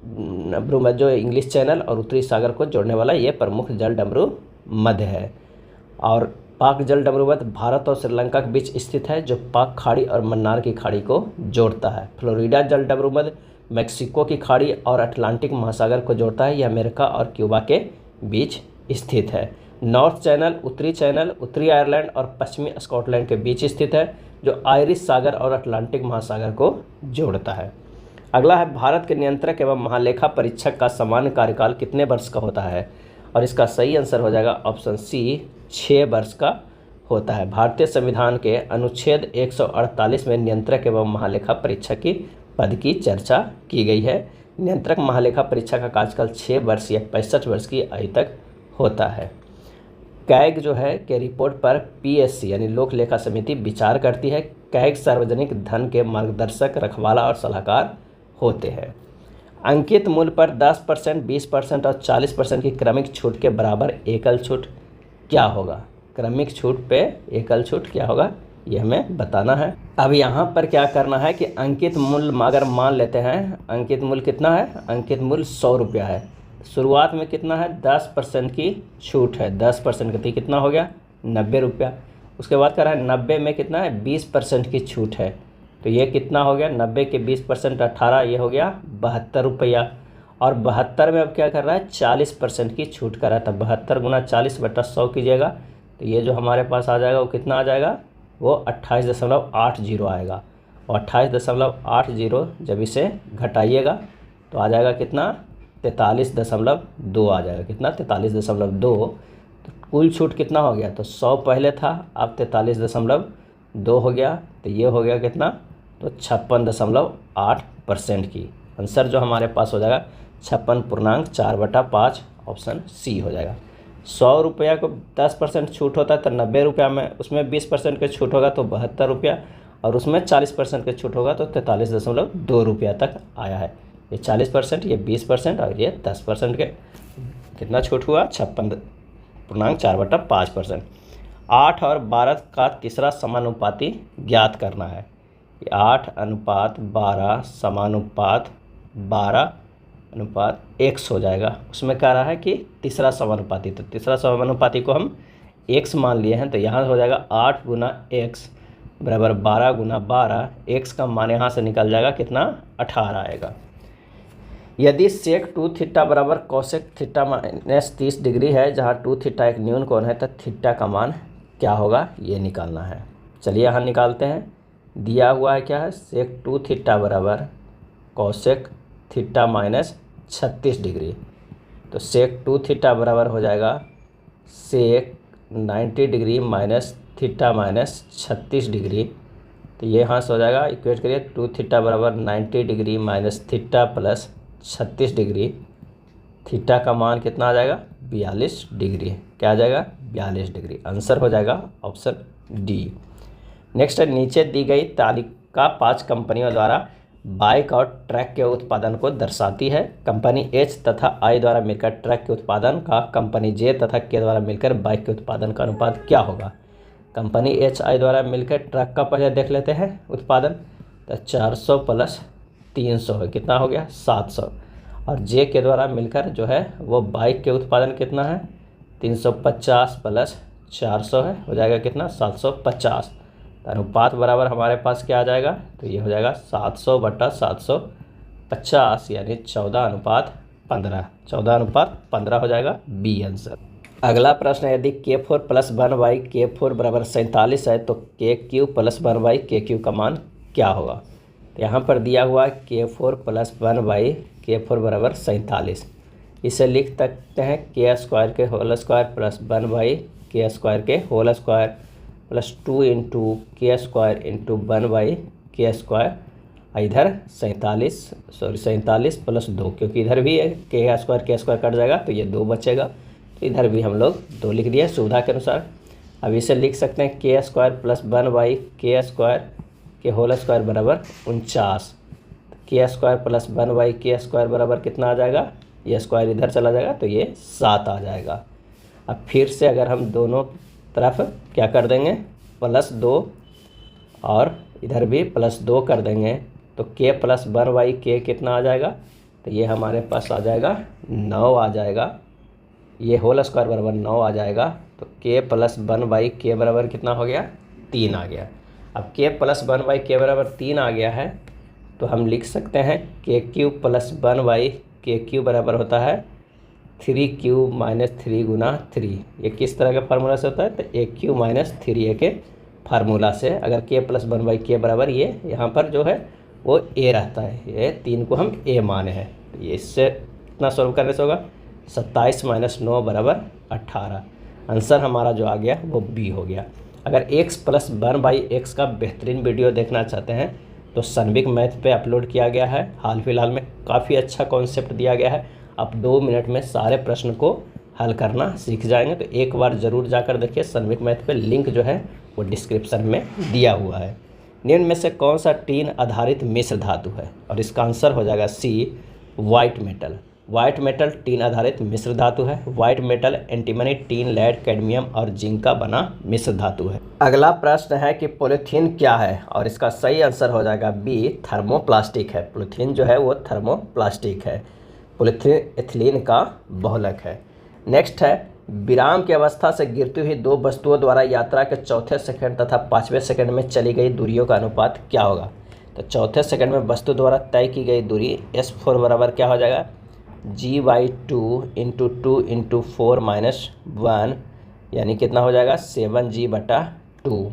डमरू मध्य जो इंग्लिश चैनल और उत्तरी सागर को जोड़ने वाला ये प्रमुख जल डमरू मध्य है। और पाक जल डमरू मध्य भारत और श्रीलंका के बीच स्थित है, जो पाक खाड़ी और मन्नार की खाड़ी को जोड़ता है। फ्लोरिडा जल डमरू मध्य मैक्सिको की खाड़ी और अटलांटिक महासागर को जोड़ता है, यह अमेरिका और क्यूबा के बीच स्थित है। नॉर्थ चैनल, उत्तरी आयरलैंड और पश्चिमी स्कॉटलैंड के बीच स्थित है, जो आयरिश सागर और अटलांटिक महासागर को जोड़ता है। अगला है, भारत के नियंत्रक एवं महालेखा परीक्षक का सामान्य कार्यकाल कितने वर्ष का होता है? और इसका सही आंसर हो जाएगा ऑप्शन सी, 6 वर्ष का होता है। भारतीय संविधान के अनुच्छेद 148 में नियंत्रक एवं महालेखा परीक्षक की पद की चर्चा की गई है। नियंत्रक महालेखा परीक्षक का कार्यकाल 6 वर्ष या 65 वर्ष की आयु तक होता है। कैग जो है के रिपोर्ट पर पीएससी यानी लोक लेखा समिति विचार करती है। कैग सार्वजनिक धन के मार्गदर्शक, रखवाला और सलाहकार होते हैं। अंकित मूल्य पर 10%, 20% और 40% की क्रमिक छूट के बराबर एकल छूट क्या होगा? क्रमिक छूट पे एकल छूट क्या होगा, ये हमें बताना है। अब यहाँ पर क्या करना है कि अंकित मूल्य अगर मान लेते हैं, अंकित मूल्य कितना है? अंकित मूल्य 100 रुपया है। शुरुआत में कितना है? 10% की छूट है। 10% का कितना हो गया? 90 रुपया। उसके बाद कह रहा है 90 में कितना है? 20% की छूट है, तो ये कितना हो गया? 90 के 20% 18, ये हो गया 72 रुपया। और 72 में अब क्या कर रहा है? 40% की छूट कर रहा था। 72 गुना 40 बटा 100 कीजिएगा, तो ये जो हमारे पास आ जाएगा वो कितना आ जाएगा? वो 28.80 आएगा। और 28.80 जब इसे घटाइएगा तो आ जाएगा कितना? 43.2 आ जाएगा। कितना? 43.2। तो कुल छूट कितना हो गया? तो 100 पहले था, अब 43.2 हो गया, तो ये हो गया कितना? तो 56.8% की। आंसर जो हमारे पास हो जाएगा 56.4/5, ऑप्शन सी हो जाएगा। 100 रुपया को 10% छूट होता है तो 90 रुपया में, उसमें 20% का छूट होगा तो 72 रुपया, और उसमें 40% का छूट होगा तो 43.2 रुपया तक आया है। ये 40%, ये 20% और ये 10% के कितना छूट हुआ? 56.4/5%। 8 और 12 का तीसरा समानुपाती ज्ञात करना है। 8:12 समानुपात 12:x हो जाएगा। उसमें कह रहा है कि तीसरा समानुपाती, तो तीसरा समानुपाती को हम x मान लिए हैं, तो यहाँ हो जाएगा 8 गुना x बराबर 12 गुना 12। x का मान यहाँ से निकल जाएगा कितना? 18 आएगा। यदि सेक 2 थीटा बराबर कोसेक थीटा माइनस 30 डिग्री है, जहाँ 2 थीटा एक न्यून कोण है, तो थीटा का मान क्या होगा, ये निकालना है। चलिए यहाँ निकालते हैं। दिया हुआ है क्या है? सेक 2 थीटा बराबर कोसेक थीटा माइनस 36 डिग्री। तो सेक 2 थीटा बराबर हो जाएगा सेक 90 degree minus theta minus 36 degree. तो ये यहाँ से हो जाएगा, इक्वेट करिए, 2 थीटा बराबर 90 degree minus theta plus 36 degree. Theta का मान कितना आ जाएगा? 42 डिग्री। क्या आ जाएगा? 42 डिग्री। आंसर हो जाएगा ऑप्शन डी। नेक्स्ट है, नीचे दी गई तालिका 5 कंपनियों द्वारा बाइक और ट्रक के उत्पादन को दर्शाती है। कंपनी एच तथा आई द्वारा मिलकर ट्रक के उत्पादन का, कंपनी जे तथा के द्वारा मिलकर बाइक के उत्पादन का अनुपात क्या होगा? कंपनी एच आई द्वारा मिलकर ट्रक का पहले देख लेते हैं उत्पादन, तो 400 प्लस 300 है, कितना हो गया? 700। और जे के द्वारा मिलकर जो है वो बाइक के उत्पादन कितना है? 350 प्लस 400 है, हो जाएगा कितना? 750। अनुपात बराबर हमारे पास क्या आ जाएगा? तो ये हो जाएगा 700 बटा 750, यानी 14:15। 14:15 हो जाएगा बी आंसर। अगला प्रश्न है, यदि K4 + 1 K4 बराबर 47 है, तो KQ + 1 KQ का मान क्या होगा? तो यहाँ पर दिया हुआ K4 + 1 K4 बराबर 47। इसे लिख सकते हैं K² के होल स्क्वायर प्लस 1 K² के whole square plus 2 × K² × 1 K²। इधर 47 प्लस 2, क्योंकि इधर भी K² कट जाएगा तो ये 2 बचेगा, तो इधर भी हम लोग 2 लिख दिए सुविधा के अनुसार। अब इसे लिख सकते हैं K² + 1 K² के होल स्क्वायर बराबर 49। K² + 1 K² बराबर कितना आ जाएगा? ये स्क्वायर इधर चला जाएगा तो ये 7 आ जाएगा। अब फिर से अगर हम दोनों तरफ क्या कर देंगे? +2 और इधर भी +2 कर देंगे, तो K + 1 K कितना आ जाएगा? तो ये हमारे पास आ जाएगा 9 आ जाएगा। ये होल स्क्वायर बराबर 9 आ जाएगा, तो K + 1 K बराबर कितना हो गया? 3 आ गया। अब K + 1 K बराबर 3 आ गया है, तो हम लिख सकते हैं KQ + 1 KQ बराबर होता है 3 माइनस 3 गुना 3, ये किस तरह के फार्मूला से होता है? तो AQ माइनस 3A के फार्मूला से। अगर K प्लस 1/K बराबर ये यहाँ पर जो है वो A रहता है, ये 3 को हम A माने हैं। ये इससे कितना सॉल्व करने से होगा? 27 माइनस 9 बराबर 18। आंसर हमारा जो आ गया वो B हो गया। अगर x प्लस 1/x का बेहतरीन वीडियो देखना चाहते हैं तो सनविक मैथ पे अपलोड किया गया है। हाल फिलहाल में काफ़ी अच्छा कॉन्सेप्ट दिया गया है, आप 2 मिनट में सारे प्रश्न को हल करना सीख जाएंगे। तो एक बार ज़रूर जाकर देखिए सनविक मैथ पे, लिंक जो है वो डिस्क्रिप्शन में दिया हुआ है। निम्न में से कौन सा टीन आधारित मिश्र धातु है? और इसका आंसर हो जाएगा C, white metal. White metal tin आधारित मिश्र धातु है। White metal antimony, tin, lead, cadmium और जिंक का बना मिश्र धातु है। अगला प्रश्न है कि पॉलीथीन क्या है? और इसका सही आंसर हो जाएगा बी, थर्मोप्लास्टिक है। पॉलीथीन जो है वो थर्मोप्लास्टिक है। पॉलीथीन एथिलीन का बहुलक है। नेक्स्ट है, विराम की अवस्था से गिरती हुई दो वस्तुओं द्वारा यात्रा के चौथे सेकंड तथा 5वें सेकंड में चली गई दूरियों का अनुपात क्या होगा? तो चौथे सेकंड में वस्तु द्वारा तय की गई दूरी S4 बराबर क्या हो जाएगा? G/2 इंटू 2 इंटू 4 माइनस 1, यानी कितना हो जाएगा? 7G/2।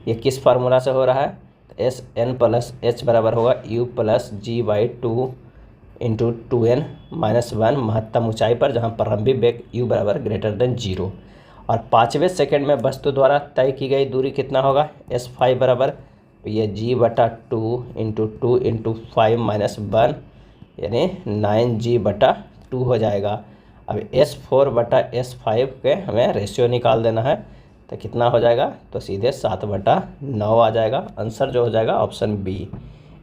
ये किस फार्मूला से हो रहा है? तो SN प्लस H बराबर होगा U plus G/2 into 2n minus 1, महत्तम ऊंचाई पर जहां प्रारंभिक वेग U बराबर ग्रेटर देन 0। और 5वें सेकंड में वस्तु द्वारा तय की गई दूरी कितना होगा? S5 बराबर, तो ये G/2 इंटू 2 इंटू 5 माइनस 1, यानी 9G/2 हो जाएगा। अब S4/S5 के हमें रेशियो निकाल देना है, तो कितना हो जाएगा? तो सीधे 7/9 आ जाएगा। आंसर जो हो जाएगा ऑप्शन बी।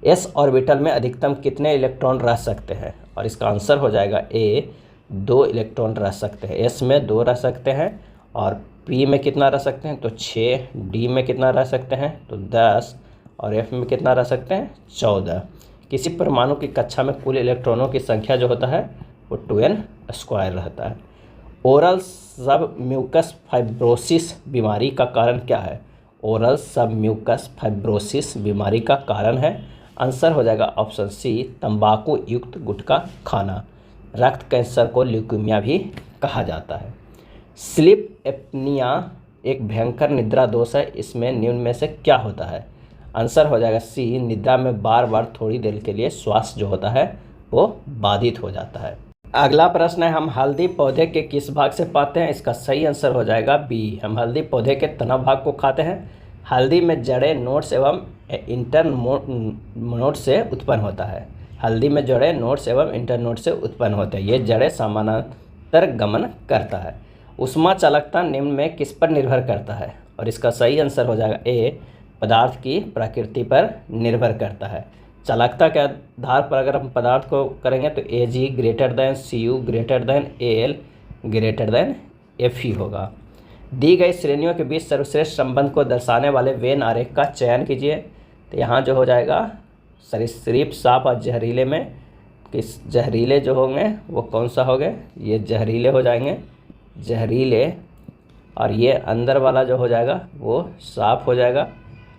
S ऑर्बिटल में अधिकतम कितने इलेक्ट्रॉन रह सकते हैं? और इसका आंसर हो जाएगा ए, 2 इलेक्ट्रॉन रह सकते हैं। S में 2 रह सकते हैं, और P में कितना रह सकते हैं? तो 6, D में कितना रह सकते हैं? तो 10, और F में कितना रह सकते हैं? 14। किसी परमाणु की कक्षा में कुल इलेक्ट्रॉनों की संख्या जो होता है वो 2n² रहता है। ओरल सब म्यूकस फाइब्रोसिस बीमारी का कारण क्या है? ओरल सब म्यूकस फाइब्रोसिस बीमारी का कारण है, आंसर हो जाएगा ऑप्शन सी, तंबाकू युक्त गुटखा खाना। रक्त कैंसर को ल्यूकीमिया भी कहा जाता है। स्लीप एपनिया एक भयंकर निद्रा दोष है, इसमें निम्न में से क्या होता है? आंसर हो जाएगा सी, निद्रा में बार बार थोड़ी देर के लिए श्वास जो होता है वो बाधित हो जाता है। अगला प्रश्न है, हम हल्दी पौधे के किस भाग से पाते हैं? इसका सही आंसर हो जाएगा बी, हम हल्दी पौधे के तना भाग को खाते हैं। हल्दी में जड़ें, नोड्स एवं इंटरनोड से उत्पन्न होता है। हल्दी में जड़ें, नोड्स एवं इंटरनोड से उत्पन्न होते हैं। ये जड़ें समानांतर गमन करता है। ऊष्मा चालकता निम्न में किस पर निर्भर करता है? और इसका सही आंसर हो जाएगा ए, पदार्थ की प्रकृति पर निर्भर करता है। चालकता के आधार पर अगर हम पदार्थ को करेंगे तो Ag greater than Cu greater than Al greater than Fe होगा। दी गई श्रेणियों के बीच सर्वश्रेष्ठ संबंध को दर्शाने वाले वेन आरेख का चयन कीजिए। तो यहाँ जो हो जाएगा सरीसृप, सांप और जहरीले में किस जहरीले जो होंगे वो कौन सा होंगे? ये जहरीले हो जाएंगे, जहरीले। और ये अंदर वाला जो हो जाएगा वो सांप हो जाएगा।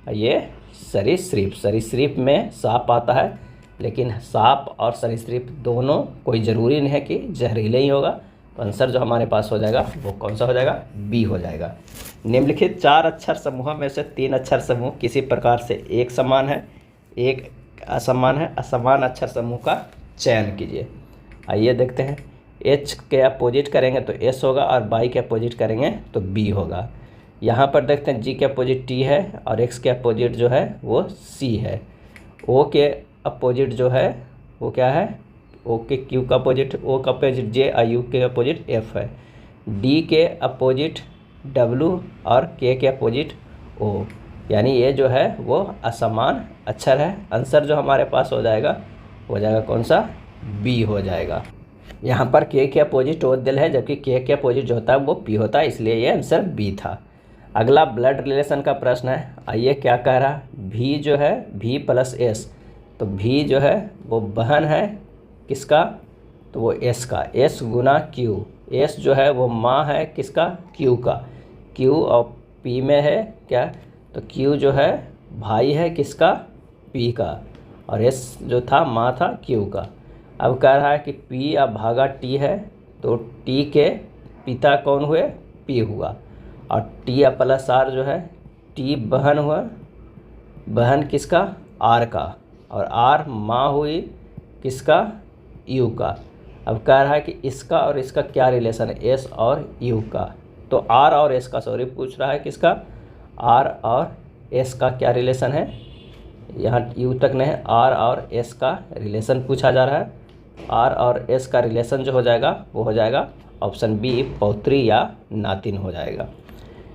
ये सरीसृप, सरीसृप में सांप आता है, लेकिन सांप और सरीसृप दोनों कोई ज़रूरी नहीं है कि जहरीले ही होगा। तो आंसर जो हमारे पास हो जाएगा वो कौन सा हो जाएगा? बी हो जाएगा। निम्नलिखित 4 अक्षर समूहों में से 3 अक्षर समूह किसी प्रकार से एक समान है, एक असमान है। असमान अक्षर समूह का चयन कीजिए। आइए देखते हैं। H के अपोजिट करेंगे तो S होगा, और Y के अपोजिट करेंगे तो B होगा। यहाँ पर देखते हैं G के अपोजिट T है, और X के अपोजिट जो है वो C है। O के अपोजिट जो है वो क्या है? O के Q का अपोजिट O का अपोजिट J, और U के अपोजिट F है। D के अपोजिट W और K के अपोजिट O, यानी ये जो है वो असमान अक्षर है। आंसर जो हमारे पास हो जाएगा कौन सा? B हो जाएगा। यहाँ पर K के अपोजिट O दिल है, जबकि K के अपोजिट जो होता है वो P होता है, इसलिए ये आंसर B था। अगला ब्लड रिलेशन का प्रश्न है। आइए क्या कह रहा है? V जो है V प्लस S, तो V जो है वो बहन है किसका? तो वो S का। S गुना Q, S जो है वो माँ है किसका? Q का। Q और P में है क्या? तो Q जो है भाई है किसका? P का। और S जो था माँ था Q का। अब कह रहा है कि P अब भागा T है, तो टी के पिता कौन हुए, पी हुआ, और टी प्लस आर जो है टी बहन हुआ, बहन किसका, आर का, और आर माँ हुई किसका, यू का। अब कह रहा है कि इसका और इसका क्या रिलेशन है, एस और यू का। तो आर और एस का, सॉरी पूछ रहा है किसका, आर और एस का क्या रिलेशन है, यहाँ यू तक नहीं है, आर और एस का रिलेशन पूछा जा रहा है। आर और एस का रिलेशन जो हो जाएगा वो हो जाएगा ऑप्शन बी, पौत्री या नातिन हो जाएगा।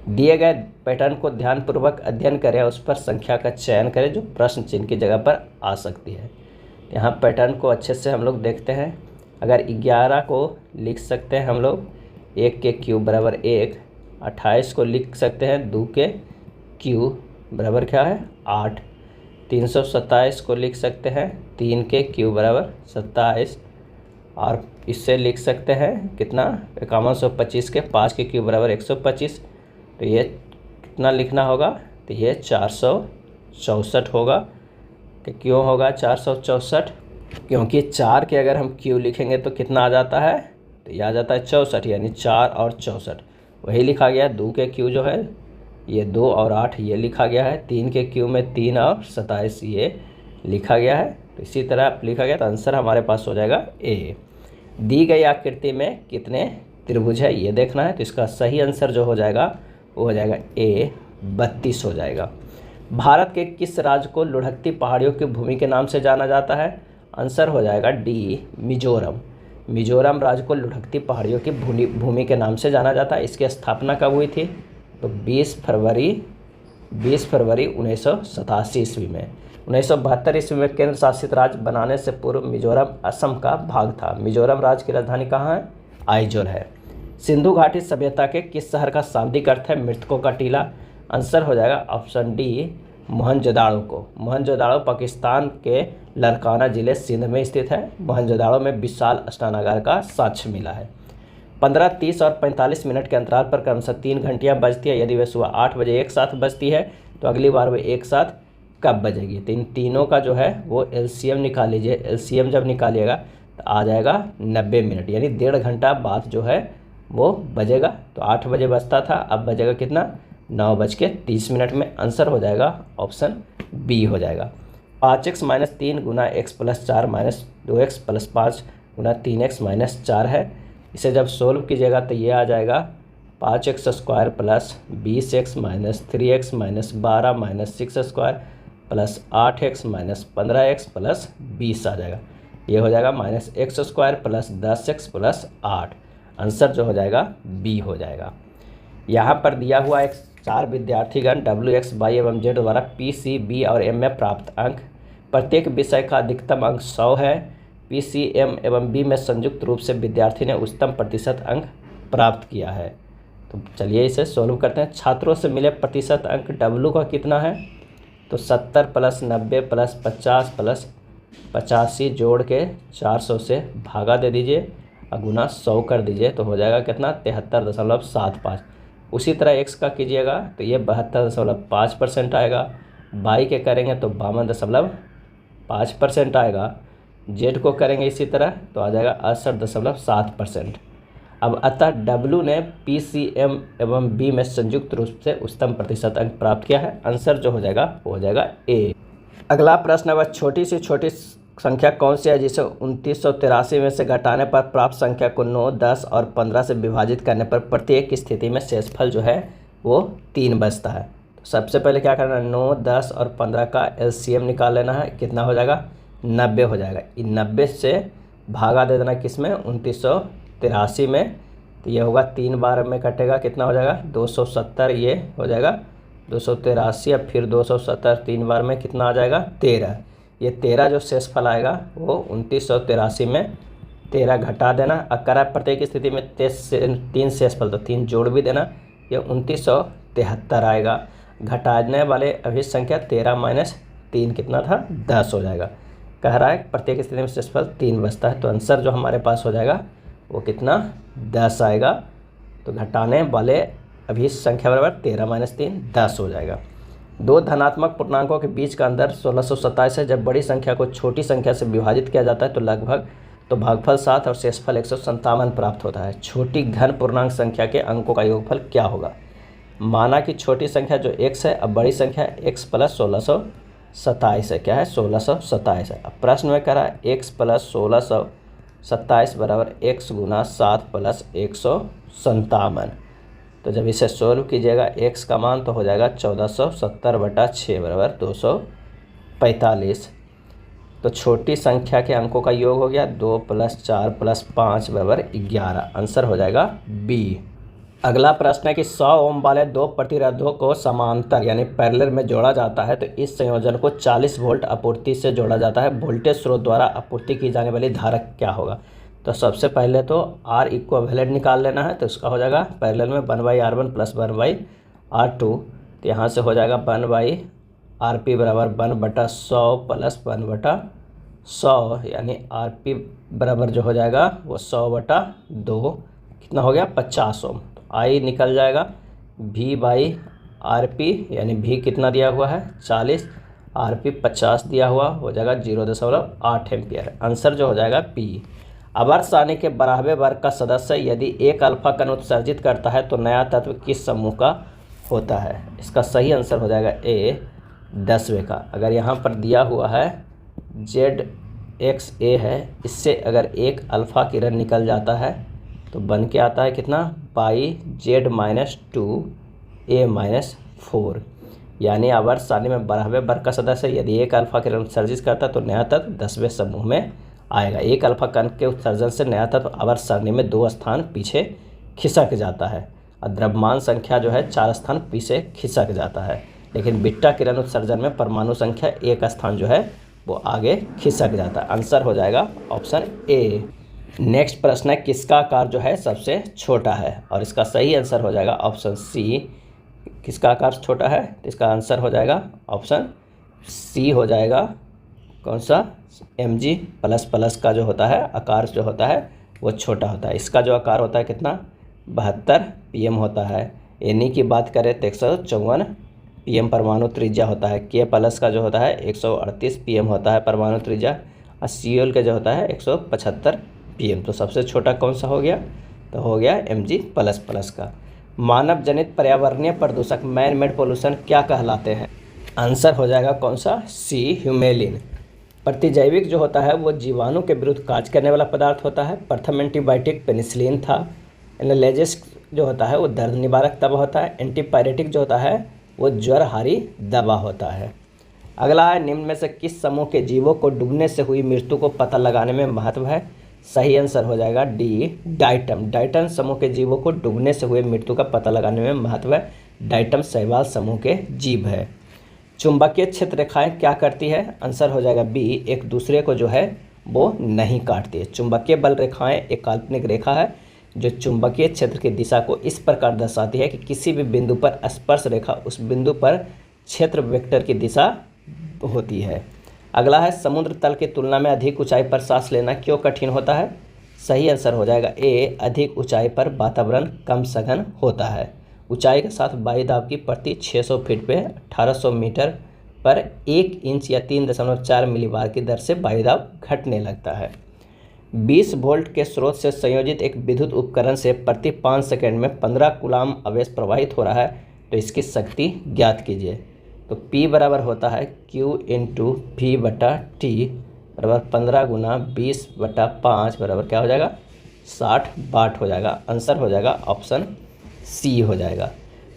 दिए गए पैटर्न को ध्यानपूर्वक अध्ययन करें, उस पर संख्या का चयन करें जो प्रश्न चिन्ह की जगह पर आ सकती है। यहाँ पैटर्न को अच्छे से हम लोग देखते हैं। अगर 11 को लिख सकते हैं हम लोग 1 के क्यूब बराबर 1, 28 को लिख सकते हैं 2 के क्यूब बराबर क्या है 8, 327 को लिख सकते हैं 3 के क्यूब बराबर 27, और इससे लिख सकते हैं कितना 5125 के 5 के क्यूब बराबर 125। तो ये कितना लिखना होगा, तो ये 464 होगा। कि क्यों होगा 464, क्योंकि 4 के अगर हम क्यू लिखेंगे तो कितना आ जाता है, तो ये आ जाता है 64, यानी 4 और 64 वही लिखा गया। 2 के क्यू जो है ये 2 और 8 ये लिखा गया है, 3 के क्यू में 3 और 27 ये लिखा गया है। तो इसी तरह लिखा गया, तो आंसर हमारे पास हो जाएगा ए। दी गई आकृति में कितने त्रिभुज है ये देखना है, तो इसका सही आंसर जो हो जाएगा वो हो जाएगा ए, 32 हो जाएगा। भारत के किस राज्य को लुढ़कती पहाड़ियों की भूमि के नाम से जाना जाता है, आंसर हो जाएगा डी, मिजोरम। मिजोरम राज्य को लुढ़कती पहाड़ियों की भूमि के नाम से जाना जाता है। इसकी स्थापना कब हुई थी, तो 20 फरवरी 1987 ईस्वी में। 1972 ईस्वी में केंद्र शासित राज्य बनाने से पूर्व मिजोरम असम का भाग था। मिजोरम राज्य की राजधानी कहाँ है, आइजोल है। सिंधु घाटी सभ्यता के किस शहर का शाब्दिक अर्थ है मृतकों का टीला, आंसर हो जाएगा ऑप्शन डी, मोहनजोदाड़ो को। मोहनजोदाड़ो पाकिस्तान के लरकाना जिले सिंध में स्थित है। मोहनजोदाड़ो में विशाल स्नानागार का साक्ष्य मिला है। 15, 30 और 45 मिनट के अंतराल पर क्रमशः 3 घंटियाँ बजती है। यदि वे सुबह 8 बजे एक साथ बजती है तो अगली बार वे एक साथ कब बजेगी। तो इन तीनों का जो है वो एलसीएम निकाल लीजिए। एलसीएम जब निकालिएगा तो आ जाएगा 90 मिनट, यानी 1.5 घंटा बाद जो है वो बजेगा। तो 8 बजे बजता था, अब बजेगा कितना 9:30 में। आंसर हो जाएगा ऑप्शन बी हो जाएगा। 5x - 3 गुना x + 4 - 2x + 5 गुना 3x - 4 है। इसे जब सोल्व कीजिएगा तो ये आ जाएगा 5x² + 20x - 3x - 12 - 6² + 8x - 15x + 20 आ जाएगा। ये हो जाएगा -x² + 10x + 8। आंसर जो हो जाएगा बी हो जाएगा। यहाँ पर दिया हुआ एक 4 विद्यार्थीगण WX, Y एवं Z द्वारा P, C, B और M में प्राप्त अंक, प्रत्येक विषय का अधिकतम अंक 100 है। P, C, M एवं B में संयुक्त रूप से विद्यार्थी ने उच्चतम प्रतिशत अंक प्राप्त किया है। तो चलिए इसे सोल्व करते हैं। छात्रों से मिले प्रतिशत अंक W का कितना है, तो 70 + 90 + 50 + 85 जोड़ के 400 से भागा दे दीजिए और गुना 100 कर दीजिए, तो हो जाएगा कितना 73.75। उसी तरह x का कीजिएगा तो ये 72.5% आएगा। y के करेंगे तो 52.5% आएगा। z को करेंगे इसी तरह तो आ जाएगा 68.7%। अब अतः W ने P, C, M एवं B में संयुक्त रूप से उच्चतम प्रतिशत अंक प्राप्त किया है। आंसर जो हो जाएगा वो हो जाएगा ए। अगला प्रश्न है, वह छोटी से छोटी संख्या कौन सी है जिसे 2983 में से घटाने पर प्राप्त संख्या को 9, 10 और 15 से विभाजित करने पर प्रत्येक स्थिति में शेषफल जो है वो 3 बचता है। तो सबसे पहले क्या करना है, 9, 10 और 15 का एलसीएम निकाल लेना है। कितना हो जाएगा 90 हो जाएगा। इन 90 से भागा दे देना किस में 2983 में, तो ये होगा 3 बार में कटेगा, कितना हो जाएगा 270, ये हो जाएगा 283 अब फिर 270 3 बार में कितना आ जाएगा 13। ये 13 जो शेषफल आएगा वो 2983 में 13 घटा देना। अकर प्रत्येक स्थिति में 3 शेषफल तो 3 जोड़ भी देना, ये 2973 आएगा। घटाने वाले अभिष्ट संख्या 13 - 3 कितना था 10 हो जाएगा। कह रहा है प्रत्येक स्थिति में शेषफल 3 बचता है, तो आंसर जो हमारे पास हो जाएगा वो कितना 10 आएगा। तो घटाने वाले अभिष्ट संख्या बराबर 13 - 3 10 हो जाएगा। 2 धनात्मक पूर्णांकों के बीच का अंतर 1627 है। जब बड़ी संख्या को छोटी संख्या से विभाजित किया जाता है तो लगभग तो भागफल 7 और शेषफल 157 प्राप्त होता है। छोटी घन पूर्णांक संख्या के अंकों का योगफल क्या होगा? माना कि छोटी संख्या जो x है, अब बड़ी संख्या x प्लस 1627 है। क्या है? 1627 है। अब प्रश्न में कह रहा है x प्लस 1627 बराबर x गुना 7 प्लस 157। तो जब इसे सोल्व कीजिएगा x का मान तो हो जाएगा 1470/6 बराबर 245। तो छोटी संख्या के अंकों का योग हो गया 2 + 4 + 5 बराबर 11। आंसर हो जाएगा बी। अगला प्रश्न है कि 100 ओम वाले दो प्रतिरोधों को समांतर यानी पैरेलल में जोड़ा जाता है तो इस संयोजन को 40 वोल्ट आपूर्ति से जोड़ा जाता है। वोल्टेज स्रोत द्वारा आपूर्ति की जाने वाली धारा क्या होगा? तो सबसे पहले तो R इक्विवेलेंट निकाल लेना है। तो इसका हो जाएगा पैरेलल में 1/R1 + 1/R2। तो यहाँ से हो जाएगा 1/RP बराबर 1/100 + 1/100 यानी RP बराबर जो हो जाएगा वो 100/2। कितना हो गया? 50 ओम। तो I निकल जाएगा V/RP यानी V कितना दिया हुआ है? 40, RP 50 दिया हुआ हो जाएगा 0.8 एम्पियर। आंसर जो हो जाएगा P। आवर्त सारणी के बराबर वर्ग का सदस्य यदि एक अल्फा कण उत्सर्जित करता है तो नया तत्व किस समूह का होता है? इसका सही आंसर हो जाएगा A 10वें का। अगर यहाँ पर दिया हुआ है ZXA है, इससे अगर एक अल्फा किरण निकल जाता है तो बन के आता है कितना? Z-2A-4 यानी आवर्त सारणी में बराबर वर्ग का सदस्य यदि एक अल्फा किरण उत्सर्जित करता है तो नया तत्व 10वें समूह में आएगा। एक अल्फा कण के उत्सर्जन से नया तत्व आवर्त सारणी में 2 स्थान पीछे खिसक जाता है और द्रव्यमान संख्या जो है 4 स्थान पीछे खिसक जाता है। लेकिन बीटा किरण उत्सर्जन में परमाणु संख्या 1 स्थान जो है वो आगे खिसक जाता है। आंसर हो जाएगा ऑप्शन ए। नेक्स्ट प्रश्न है किसका आकार जो है सबसे छोटा है? और इसका सही आंसर हो जाएगा ऑप्शन सी। किसका आकार छोटा है? तो इसका आंसर हो जाएगा ऑप्शन सी हो जाएगा। कौन सा? Mg++ का जो होता है आकार जो होता है वो छोटा होता है। इसका जो आकार होता है कितना? 72 pm होता है। Na की बात करें तो 154 pm परमाणु त्रिज्या होता है। K+ का जो होता है 138 pm होता है परमाणु त्रिज्या और Cl का जो होता है 175 pm। तो सबसे छोटा कौन सा हो गया? तो हो गया Mg++ का। मानव जनित पर्यावरणीय प्रदूषक मैन मेड पोल्यूशन क्या कहलाते हैं? आंसर हो जाएगा कौन सा? सी ह्यूमेलिन। प्रतिजैविक जो होता है वो जीवाणु के विरुद्ध कार्य करने वाला पदार्थ होता है। प्रथम एंटीबायोटिक पेनिसिलिन था। एनाल्जेसिक जो होता है वो दर्द निवारक दवा होता है। एंटीपायरेटिक जो होता है वो ज्वरहारी दवा होता है। अगला है निम्न में से किस समूह के जीवों को डूबने से हुई मृत्यु को पता लगाने में महत्व है? सही आंसर हो जाएगा डी डाइटम। डाइटम समूह के जीवों को डूबने से हुए मृत्यु का पता लगाने में महत्व है। डाइटम शैवाल समूह के जीव है। चुंबकीय क्षेत्र रेखाएं क्या करती है? आंसर हो जाएगा बी, एक दूसरे को जो है वो नहीं काटती है। चुंबकीय बल रेखाएं एक काल्पनिक रेखा है जो चुंबकीय क्षेत्र की दिशा को इस प्रकार दर्शाती है कि किसी भी बिंदु पर स्पर्श रेखा उस बिंदु पर क्षेत्र वेक्टर की दिशा होती है। अगला है समुद्र तल की तुलना में अधिक ऊंचाई पर सांस लेना क्यों कठिन होता है? सही आंसर हो जाएगा ए, अधिक ऊंचाई पर वातावरण कम सघन होता है। ऊंचाई के साथ वायु दाब की प्रति 600 फीट पे 1800 मीटर पर 1 इंच या 3.4 मिलीबार की दर से वायु दाब घटने लगता है। 20 वोल्ट के स्रोत से संयोजित एक विद्युत उपकरण से प्रति 5 सेकंड में 15 कूलाम आवेश प्रवाहित हो रहा है तो इसकी शक्ति ज्ञात कीजिए। तो P बराबर होता है Q × V/T बराबर 15 गुना 20/5 बराबर क्या हो जाएगा? 60 वाट हो जाएगा। आंसर हो जाएगा ऑप्शन सी हो जाएगा।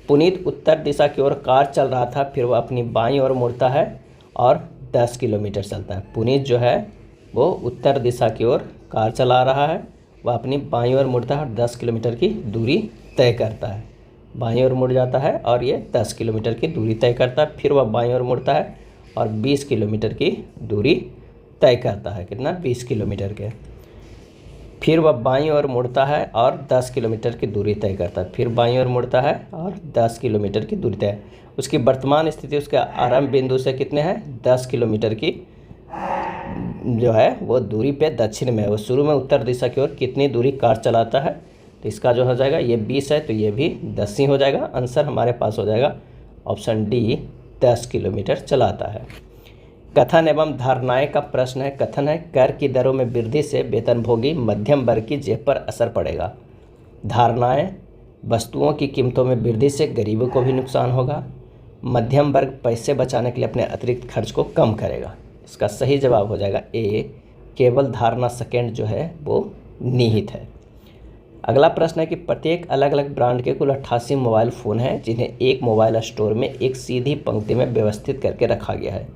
पुनीत उत्तर दिशा की ओर कार चल रहा था फिर वह अपनी बाईं ओर मुड़ता है और 10 किलोमीटर चलता है। पुनीत जो है वो उत्तर दिशा की ओर कार चला रहा है, वह अपनी बाईं ओर मुड़ता है और 10 किलोमीटर की दूरी तय करता है। बाईं ओर मुड़ जाता है और ये 10 किलोमीटर की दूरी तय करता है। फिर वह बाईं ओर मुड़ता है और 20 किलोमीटर की दूरी तय करता है। कितना? 20 किलोमीटर के। फिर वह बाईं ओर मुड़ता है और 10 किलोमीटर की दूरी तय करता है। फिर बाईं ओर मुड़ता है और 10 किलोमीटर की दूरी तय। उसकी वर्तमान स्थिति उसके आरंभ बिंदु से कितने हैं? 10 किलोमीटर की जो है वो दूरी पे दक्षिण में है। वो शुरू में उत्तर दिशा की ओर कितनी दूरी कार चलाता है? तो इसका जो हो जाएगा ये 20 है तो ये भी 10 ही हो जाएगा। आंसर हमारे पास हो जाएगा ऑप्शन डी, 10 किलोमीटर चलाता है। कथन एवं धारणाएं का प्रश्न है। कथन है कर की दरों में वृद्धि से वेतनभोगी मध्यम वर्ग की जेब पर असर पड़ेगा। धारणाएं वस्तुओं की कीमतों में वृद्धि से गरीबों को भी नुकसान होगा। मध्यम वर्ग पैसे बचाने के लिए अपने अतिरिक्त खर्च को कम करेगा। इसका सही जवाब हो जाएगा ए, केवल धारणा सेकेंड जो है वो निहित है। अगला प्रश्न है कि प्रत्येक अलग अलग ब्रांड के कुल 88 मोबाइल फ़ोन हैं जिन्हें एक मोबाइल स्टोर में एक सीधी पंक्ति में व्यवस्थित करके रखा गया है।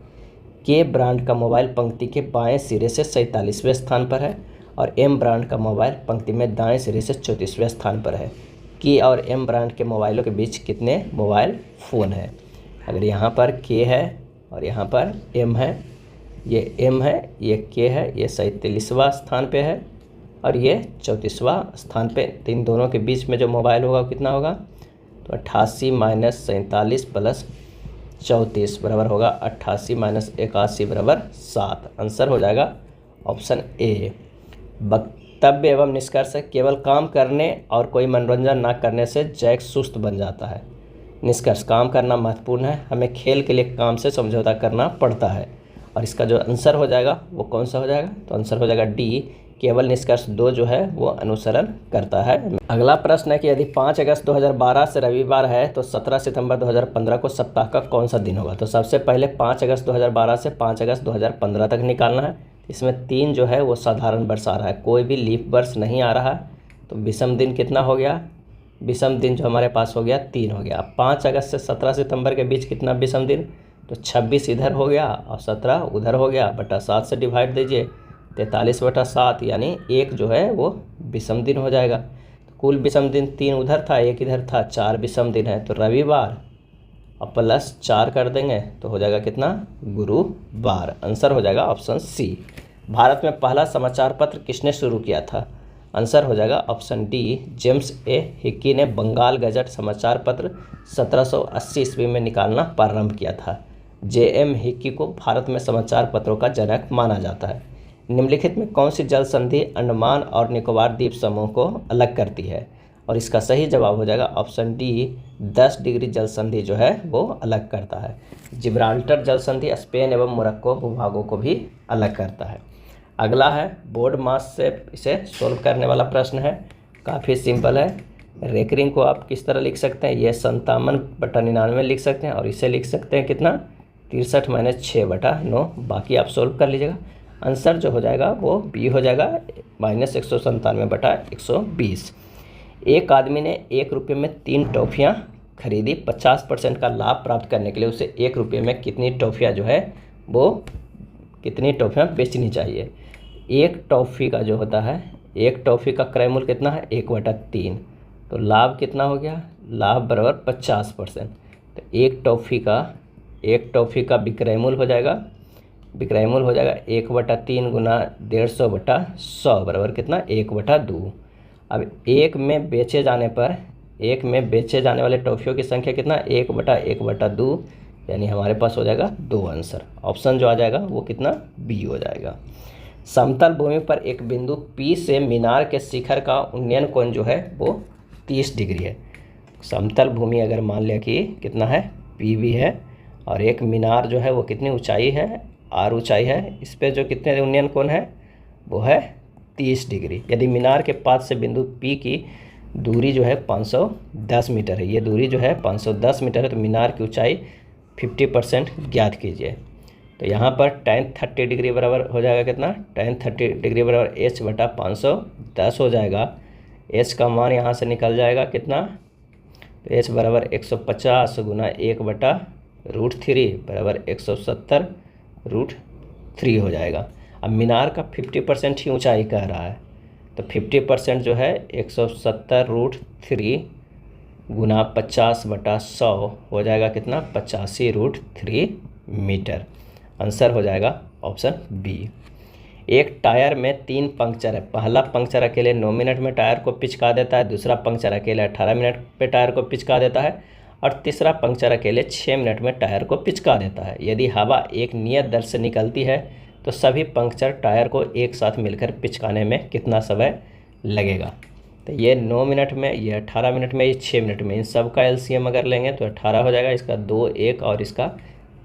के ब्रांड का मोबाइल पंक्ति के बाएं सिरे से 47वें स्थान पर है और एम ब्रांड का मोबाइल पंक्ति में दाएं सिरे से 34वें स्थान पर है। के और एम ब्रांड के मोबाइलों के बीच कितने मोबाइल फ़ोन हैं? अगर यहाँ पर के है और यहाँ पर एम है, ये एम है, ये के है, ये 47वां स्थान पे है और ये 34वां स्थान पे। तो इन दोनों के बीच में जो मोबाइल होगा वो कितना होगा? तो 88 माइनस 47 प्लस 34 बराबर होगा 88 माइनस 81 बराबर 7। आंसर हो जाएगा ऑप्शन ए। वक्तव्य एवं निष्कर्ष है। केवल काम करने और कोई मनोरंजन ना करने से जैक सुस्त बन जाता है। निष्कर्ष, काम करना महत्वपूर्ण है, हमें खेल के लिए काम से समझौता करना पड़ता है। और इसका जो आंसर हो जाएगा वो कौन सा हो जाएगा? तो आंसर हो जाएगा डी, केवल निष्कर्ष 2 जो है वो अनुसरण करता है। अगला प्रश्न है कि यदि 5 अगस्त 2012 से रविवार है तो 17 सितंबर 2015 को सप्ताह का कौन सा दिन होगा? तो सबसे पहले 5 अगस्त 2012 से 5 अगस्त 2015 तक निकालना है। इसमें 3 जो है वो साधारण वर्ष आ रहा है, कोई भी लीप वर्ष नहीं आ रहा है। तो विषम दिन कितना हो गया? विषम दिन जो हमारे पास हो गया 3 हो गया। 5 अगस्त से 17 सितंबर के बीच कितना विषम दिन? तो 26 इधर हो गया और 17 उधर हो गया, बटा 7 से डिवाइड दीजिए, 43/7 यानी 1 जो है वो विषम दिन हो जाएगा। तो कुल विषम दिन 3 उधर था, 1 इधर था, 4 विषम दिन है। तो रविवार और प्लस 4 कर देंगे तो हो जाएगा कितना? गुरुवार। आंसर हो जाएगा ऑप्शन सी। भारत में पहला समाचार पत्र किसने शुरू किया था? आंसर हो जाएगा ऑप्शन डी, जेम्स ए हिक्की ने बंगाल गजट समाचार पत्र 1780 ईस्वी में निकालना प्रारंभ किया था। जे.एम. हिक्की को भारत में समाचार पत्रों का जनक माना जाता है। निम्नलिखित में कौन सी जल संधि अंडमान और निकोबार द्वीप समूह को अलग करती है? और इसका सही जवाब हो जाएगा ऑप्शन डी, 10 डिग्री जल संधि जो है वो अलग करता है। जिब्राल्टर जल संधि स्पेन एवं मोरक्को भूभागों को भी अलग करता है। अगला है बोर्ड मास से इसे सोल्व करने वाला प्रश्न है, काफ़ी सिंपल है। रेकरिंग को आप किस तरह लिख सकते हैं? ये 57/99 लिख सकते हैं और इसे लिख सकते हैं कितना? 63 माइनस 6/9। बाकी आप सोल्व कर लीजिएगा। आंसर जो हो जाएगा वो बी हो जाएगा, -197/120। एक आदमी ने 1 रुपये में 3 टॉफ़ियाँ खरीदी। 50% का लाभ प्राप्त करने के लिए उसे 1 रुपये में कितनी टॉफ़ियाँ जो है वो कितनी टॉफ़ियाँ बेचनी चाहिए? एक टॉफ़ी का जो होता है, एक टॉफ़ी का क्रय मूल्य कितना है? 1/3। तो लाभ कितना हो गया? लाभ बराबर 50%। तो एक टॉफ़ी का विक्रय मूल्य हो जाएगा, 1/3 गुना 150/100 बराबर कितना? 1/2। अब एक में बेचे जाने वाले टॉफ़ियों की संख्या कितना? 1/1/2 यानी हमारे पास हो जाएगा 2 आंसर। ऑप्शन जो आ जाएगा वो कितना? बी हो जाएगा। समतल भूमि पर एक बिंदु P से मीनार के शिखर का उन्नयन कोण जो है वो 30 डिग्री है। समतल भूमि अगर मान लिया कि कितना है? PB है और एक मीनार जो है वो कितनी ऊंचाई है? R ऊंचाई है। इस पर जो कितने उन्नयन कोण है वो है 30 डिग्री। यदि मीनार के पास से बिंदु P की दूरी जो है 510 मीटर है, ये दूरी जो है 510 मीटर है, तो मीनार की ऊंचाई 50% ज्ञात कीजिए। तो यहाँ पर tan 30 डिग्री बराबर हो जाएगा कितना? tan 30 डिग्री बराबर h/510 हो जाएगा। h का मान यहाँ से निकल जाएगा कितना? तो h बराबर 150 गुना 1/√3 बराबर 170√3 हो जाएगा। अब मीनार का 50% ही ऊंचाई कह रहा है, तो 50% जो है 170√3 गुना 50/100 हो जाएगा कितना? 85√3 मीटर। आंसर हो जाएगा ऑप्शन बी। एक टायर में 3 पंक्चर है। पहला पंक्चर अकेले 9 मिनट में टायर को पिचका देता है, दूसरा पंक्चर अकेले 18 मिनट पे टायर को पिचका देता है और तीसरा पंक्चर अकेले 6 मिनट में टायर को पिचका देता है। यदि हवा एक नियत दर से निकलती है तो सभी पंक्चर टायर को एक साथ मिलकर पिचकाने में कितना समय लगेगा? तो ये 9 मिनट में, ये 18 मिनट में, ये 6 मिनट में, इन सब का LCM अगर लेंगे तो 18 हो जाएगा, इसका 2 1 और इसका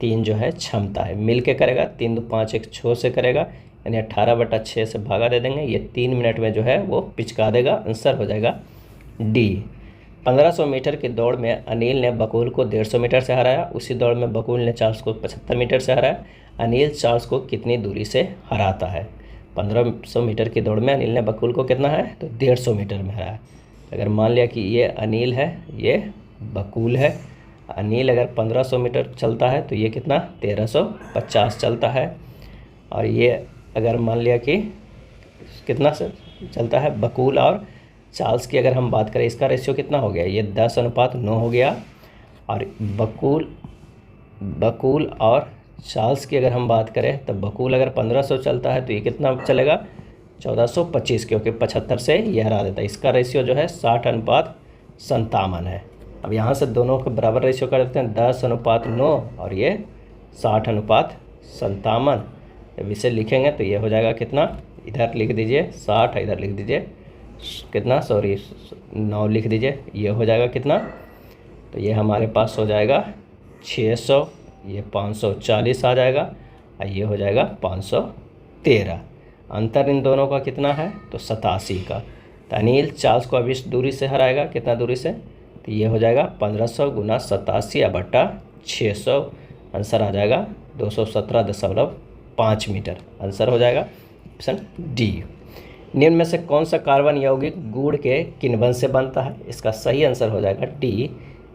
3 जो है क्षमता है। मिल के करेगा 3 2 5 1 6 से करेगा, यानी 18/6 से भागा दे देंगे। ये 3 मिनट में जो है वो पिचका देगा। आंसर हो जाएगा डी। 1500 मीटर की दौड़ में अनिल ने बकुल को 150 मीटर से हराया। उसी दौड़ में बकुल ने चार्ल्स को 75 मीटर से हराया। अनिल चार्ल्स को कितनी दूरी से हराता है? 1500 मीटर की दौड़ में अनिल ने बकुल को कितना है तो 150 मीटर में हराया। अगर मान लिया कि ये अनिल है, ये बकुल है। अनिल अगर 1500 मीटर चलता है तो ये कितना 1350 चलता है। और ये अगर मान लिया कि कितना से चलता है बकुल और चार्ल्स की अगर हम बात करें, इसका रेशियो कितना हो गया? ये 10:9 हो गया। और बकुल और चार्ल्स की अगर हम बात करें तो बकुल अगर 1500 चलता है तो ये कितना चलेगा 1425, क्योंकि 75 से ये हरा देता है। इसका रेशियो जो है 60:57 है। अब यहाँ से दोनों को बराबर रेशियो कर देते हैं, 10:9 और ये 60:57। जब इसे लिखेंगे तो ये हो जाएगा कितना, इधर लिख दीजिए 60, इधर लिख दीजिए कितना 9 लिख दीजिए, ये हो जाएगा कितना, तो ये हमारे पास हो जाएगा 600, ये 540 आ जाएगा और ये हो जाएगा 513। अंतर इन दोनों का कितना है तो 87 का। तो अनिल चार्ल्स को अब इस दूरी से हराएगा, कितना दूरी से, तो ये हो जाएगा 1500 गुना 87/600। आंसर आ जाएगा 217.5 मीटर। आंसर हो जाएगा ऑप्शन डी। निम्न में से कौन सा कार्बन यौगिक गुड़ के किण्वन से बनता है? इसका सही आंसर हो जाएगा डी,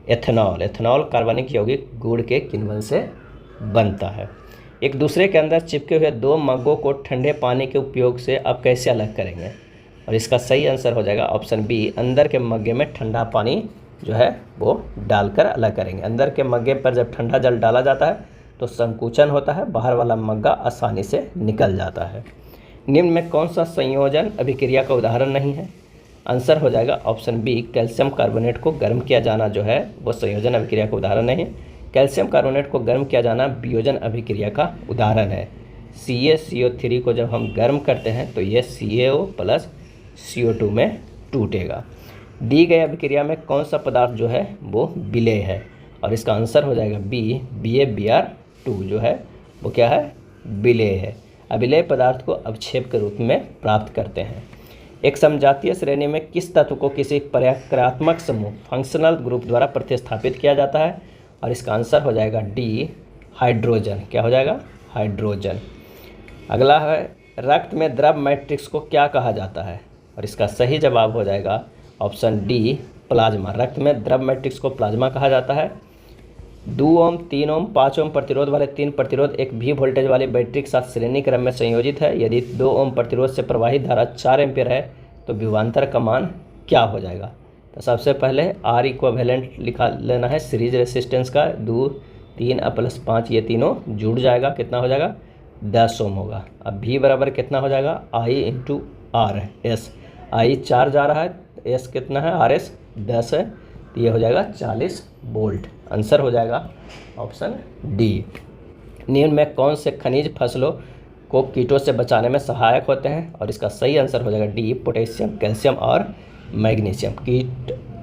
एथेनॉल। एथेनॉल कार्बनिक यौगिक गुड़ के किण्वन से बनता है। एक दूसरे के अंदर चिपके हुए 2 मग्गों को ठंडे पानी के उपयोग से आप कैसे अलग करेंगे? और इसका सही आंसर हो जाएगा ऑप्शन बी, अंदर के मग्गे में ठंडा पानी जो है वो डालकर अलग करेंगे। अंदर के मग्गे पर जब ठंडा जल डाला जाता है तो संकुचन होता है, बाहर वाला मग्गा आसानी से निकल जाता है। निम्न में कौन सा संयोजन अभिक्रिया का उदाहरण नहीं है? आंसर हो जाएगा ऑप्शन बी, कैल्शियम कार्बोनेट को गर्म किया जाना जो है वो संयोजन अभिक्रिया का उदाहरण नहीं है। कैल्शियम कार्बोनेट को गर्म किया जाना वियोजन अभिक्रिया का उदाहरण है। CaCO3 को जब हम गर्म करते हैं तो ये CaO प्लस CO2 में टूटेगा। दी गई अभिक्रिया में कौन सा पदार्थ जो है वो विलेय है? और इसका आंसर हो जाएगा बी, BaBr2 जो है वो क्या है, विलेय है। अविलेय पदार्थ को अवक्षेप के रूप में प्राप्त करते हैं। एक समजातीय श्रेणी में किस तत्व को किसी प्रक्रियात्मक समूह फंक्शनल ग्रुप द्वारा प्रतिस्थापित किया जाता है? और इसका आंसर हो जाएगा डी, हाइड्रोजन। क्या हो जाएगा, हाइड्रोजन। अगला है, रक्त में द्रव मैट्रिक्स को क्या कहा जाता है? और इसका सही जवाब हो जाएगा ऑप्शन डी, प्लाज्मा। रक्त में द्रव मैट्रिक्स को प्लाज्मा कहा जाता है। 2 ओम, 3 ओम, 5 ओम प्रतिरोध वाले 3 प्रतिरोध एक भी वोल्टेज वाली बैटरी के साथ श्रेणी क्रम में संयोजित है। यदि 2 ओम प्रतिरोध से प्रवाहित धारा 4 एम्पीयर है तो विभवांतर का मान क्या हो जाएगा? तो सबसे पहले R इक्विवेलेंट लिखा लेना है सीरीज रेसिस्टेंस का, 2 3 प्लस 5 ये तीनों जुड़ जाएगा, कितना हो जाएगा 10 ओम होगा। अब V बराबर कितना हो जाएगा, I × RS। I 4 जा रहा है, S कितना है, RS 10 है, तो ये हो जाएगा 40 वोल्ट। आंसर हो जाएगा ऑप्शन डी। निम्न में कौन से खनिज फसलों को कीटों से बचाने में सहायक होते हैं? और इसका सही आंसर हो जाएगा डी, पोटेशियम, कैल्शियम और मैग्नीशियम।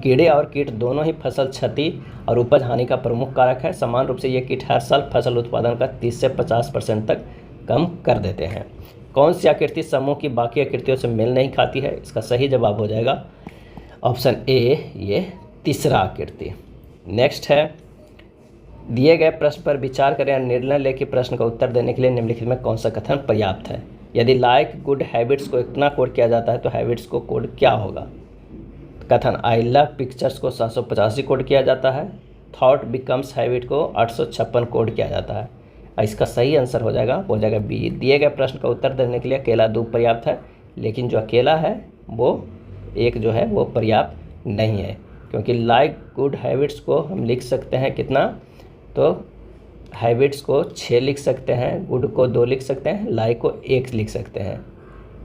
कीड़े और कीट दोनों ही फसल क्षति और उपज हानि का प्रमुख कारक है। समान रूप से ये कीट हर साल फसल उत्पादन का 30 से 50% तक कम कर देते हैं। कौन सी आकृति समूह की बाकी आकृतियों से मेल नहीं खाती है? इसका सही जवाब हो जाएगा ऑप्शन ए, ये तीसरा आकृति। नेक्स्ट है, दिए गए प्रश्न पर विचार करें और निर्णय लें कि प्रश्न का उत्तर देने के लिए निम्नलिखित में कौन सा कथन पर्याप्त है? यदि लाइक गुड हैबिट्स को इतना कोड किया जाता है तो हैबिट्स को कोड क्या होगा? कथन आई लव पिक्चर्स को 785 कोड किया जाता है। थॉट बिकम्स हैबिट को 856 कोड किया जाता है। इसका सही आंसर हो जाएगा बी, दिए गए प्रश्न का उत्तर देने के लिए अकेला 2 पर्याप्त है, लेकिन जो अकेला है वो एक जो है वो पर्याप्त नहीं है, क्योंकि लाइक गुड हैबिट्स को हम लिख सकते हैं कितना, तो हैबिट्स को 6 लिख सकते हैं, गुड को 2 लिख सकते हैं, लाइक को 1 लिख सकते हैं।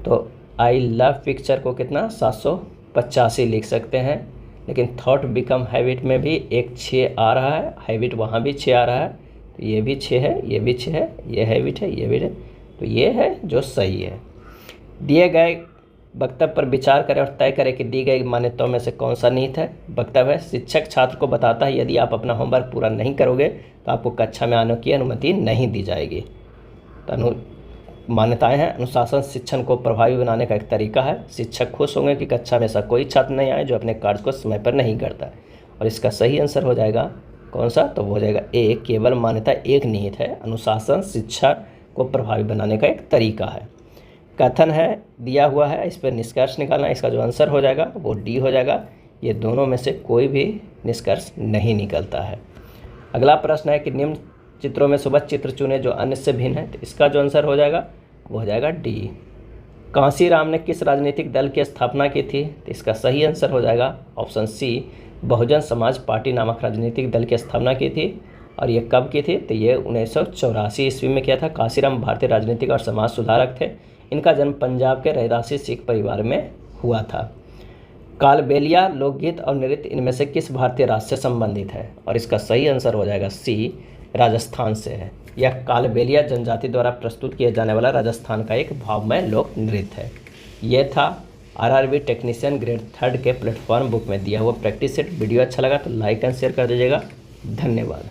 तो आई लव पिक्चर को कितना 785 लिख सकते हैं, लेकिन थॉट बिकम हैबिट में भी एक 6 आ रहा है, हैबिट वहाँ भी 6 आ रहा है, तो ये भी 6 है, ये भी 6 है, ये हैबिट है, ये भी है, तो ये है जो सही है। दिए गए वक्तव्य पर विचार करें और तय करें कि दी गई मान्यताओं में से कौन सा निहित है। वक्तव्य है, शिक्षक छात्र को बताता है यदि आप अपना होमवर्क पूरा नहीं करोगे तो आपको कक्षा में आने की अनुमति नहीं दी जाएगी। तो मान्यताएं हैं, अनुशासन शिक्षण को प्रभावी बनाने का एक तरीका है। शिक्षक खुश होंगे कि कक्षा में ऐसा कोई छात्र नहीं आए जो अपने कार्य को समय पर नहीं करता है। और इसका सही आंसर हो जाएगा कौन सा, तो वो हो जाएगा ए, केवल मान्यता एक निहित है, अनुशासन शिक्षा को प्रभावी बनाने का एक तरीका है। कथन है दिया हुआ है, इस पर निष्कर्ष निकालना, इसका जो आंसर हो जाएगा वो डी हो जाएगा। ये दोनों में से कोई भी निष्कर्ष नहीं निकलता है। अगला प्रश्न है कि निम्न चित्रों में से वह चित्र चुने जो अन्य से भिन्न है, तो इसका जो आंसर हो जाएगा वो हो जाएगा डी। कांसीराम ने किस राजनीतिक दल की स्थापना की थी, तो इसका सही आंसर हो जाएगा option C, Bahujan Samaj party नामक राजनीतिक दल की स्थापना की थी। और ये कब की थी, तो ये 1984 ईस्वी में किया था। कांसीराम भारतीय राजनीतिक और समाज सुधारक थे। इनका जन्म पंजाब के रैदासी सिख परिवार में हुआ था। कालबेलिया लोकगीत और नृत्य इनमें से किस भारतीय राज्य से संबंधित है, और इसका सही आंसर हो जाएगा सी, राजस्थान से है। यह कालबेलिया जनजाति द्वारा प्रस्तुत किया जाने वाला राजस्थान का एक भावमय लोक नृत्य है। यह था आरआरबी टेक्नीशियन ग्रेड 3 के प्लेटफॉर्म बुक में दिया हुआ प्रैक्टिस सेट। वीडियो अच्छा लगा तो लाइक एंड शेयर कर दीजिएगा। धन्यवाद।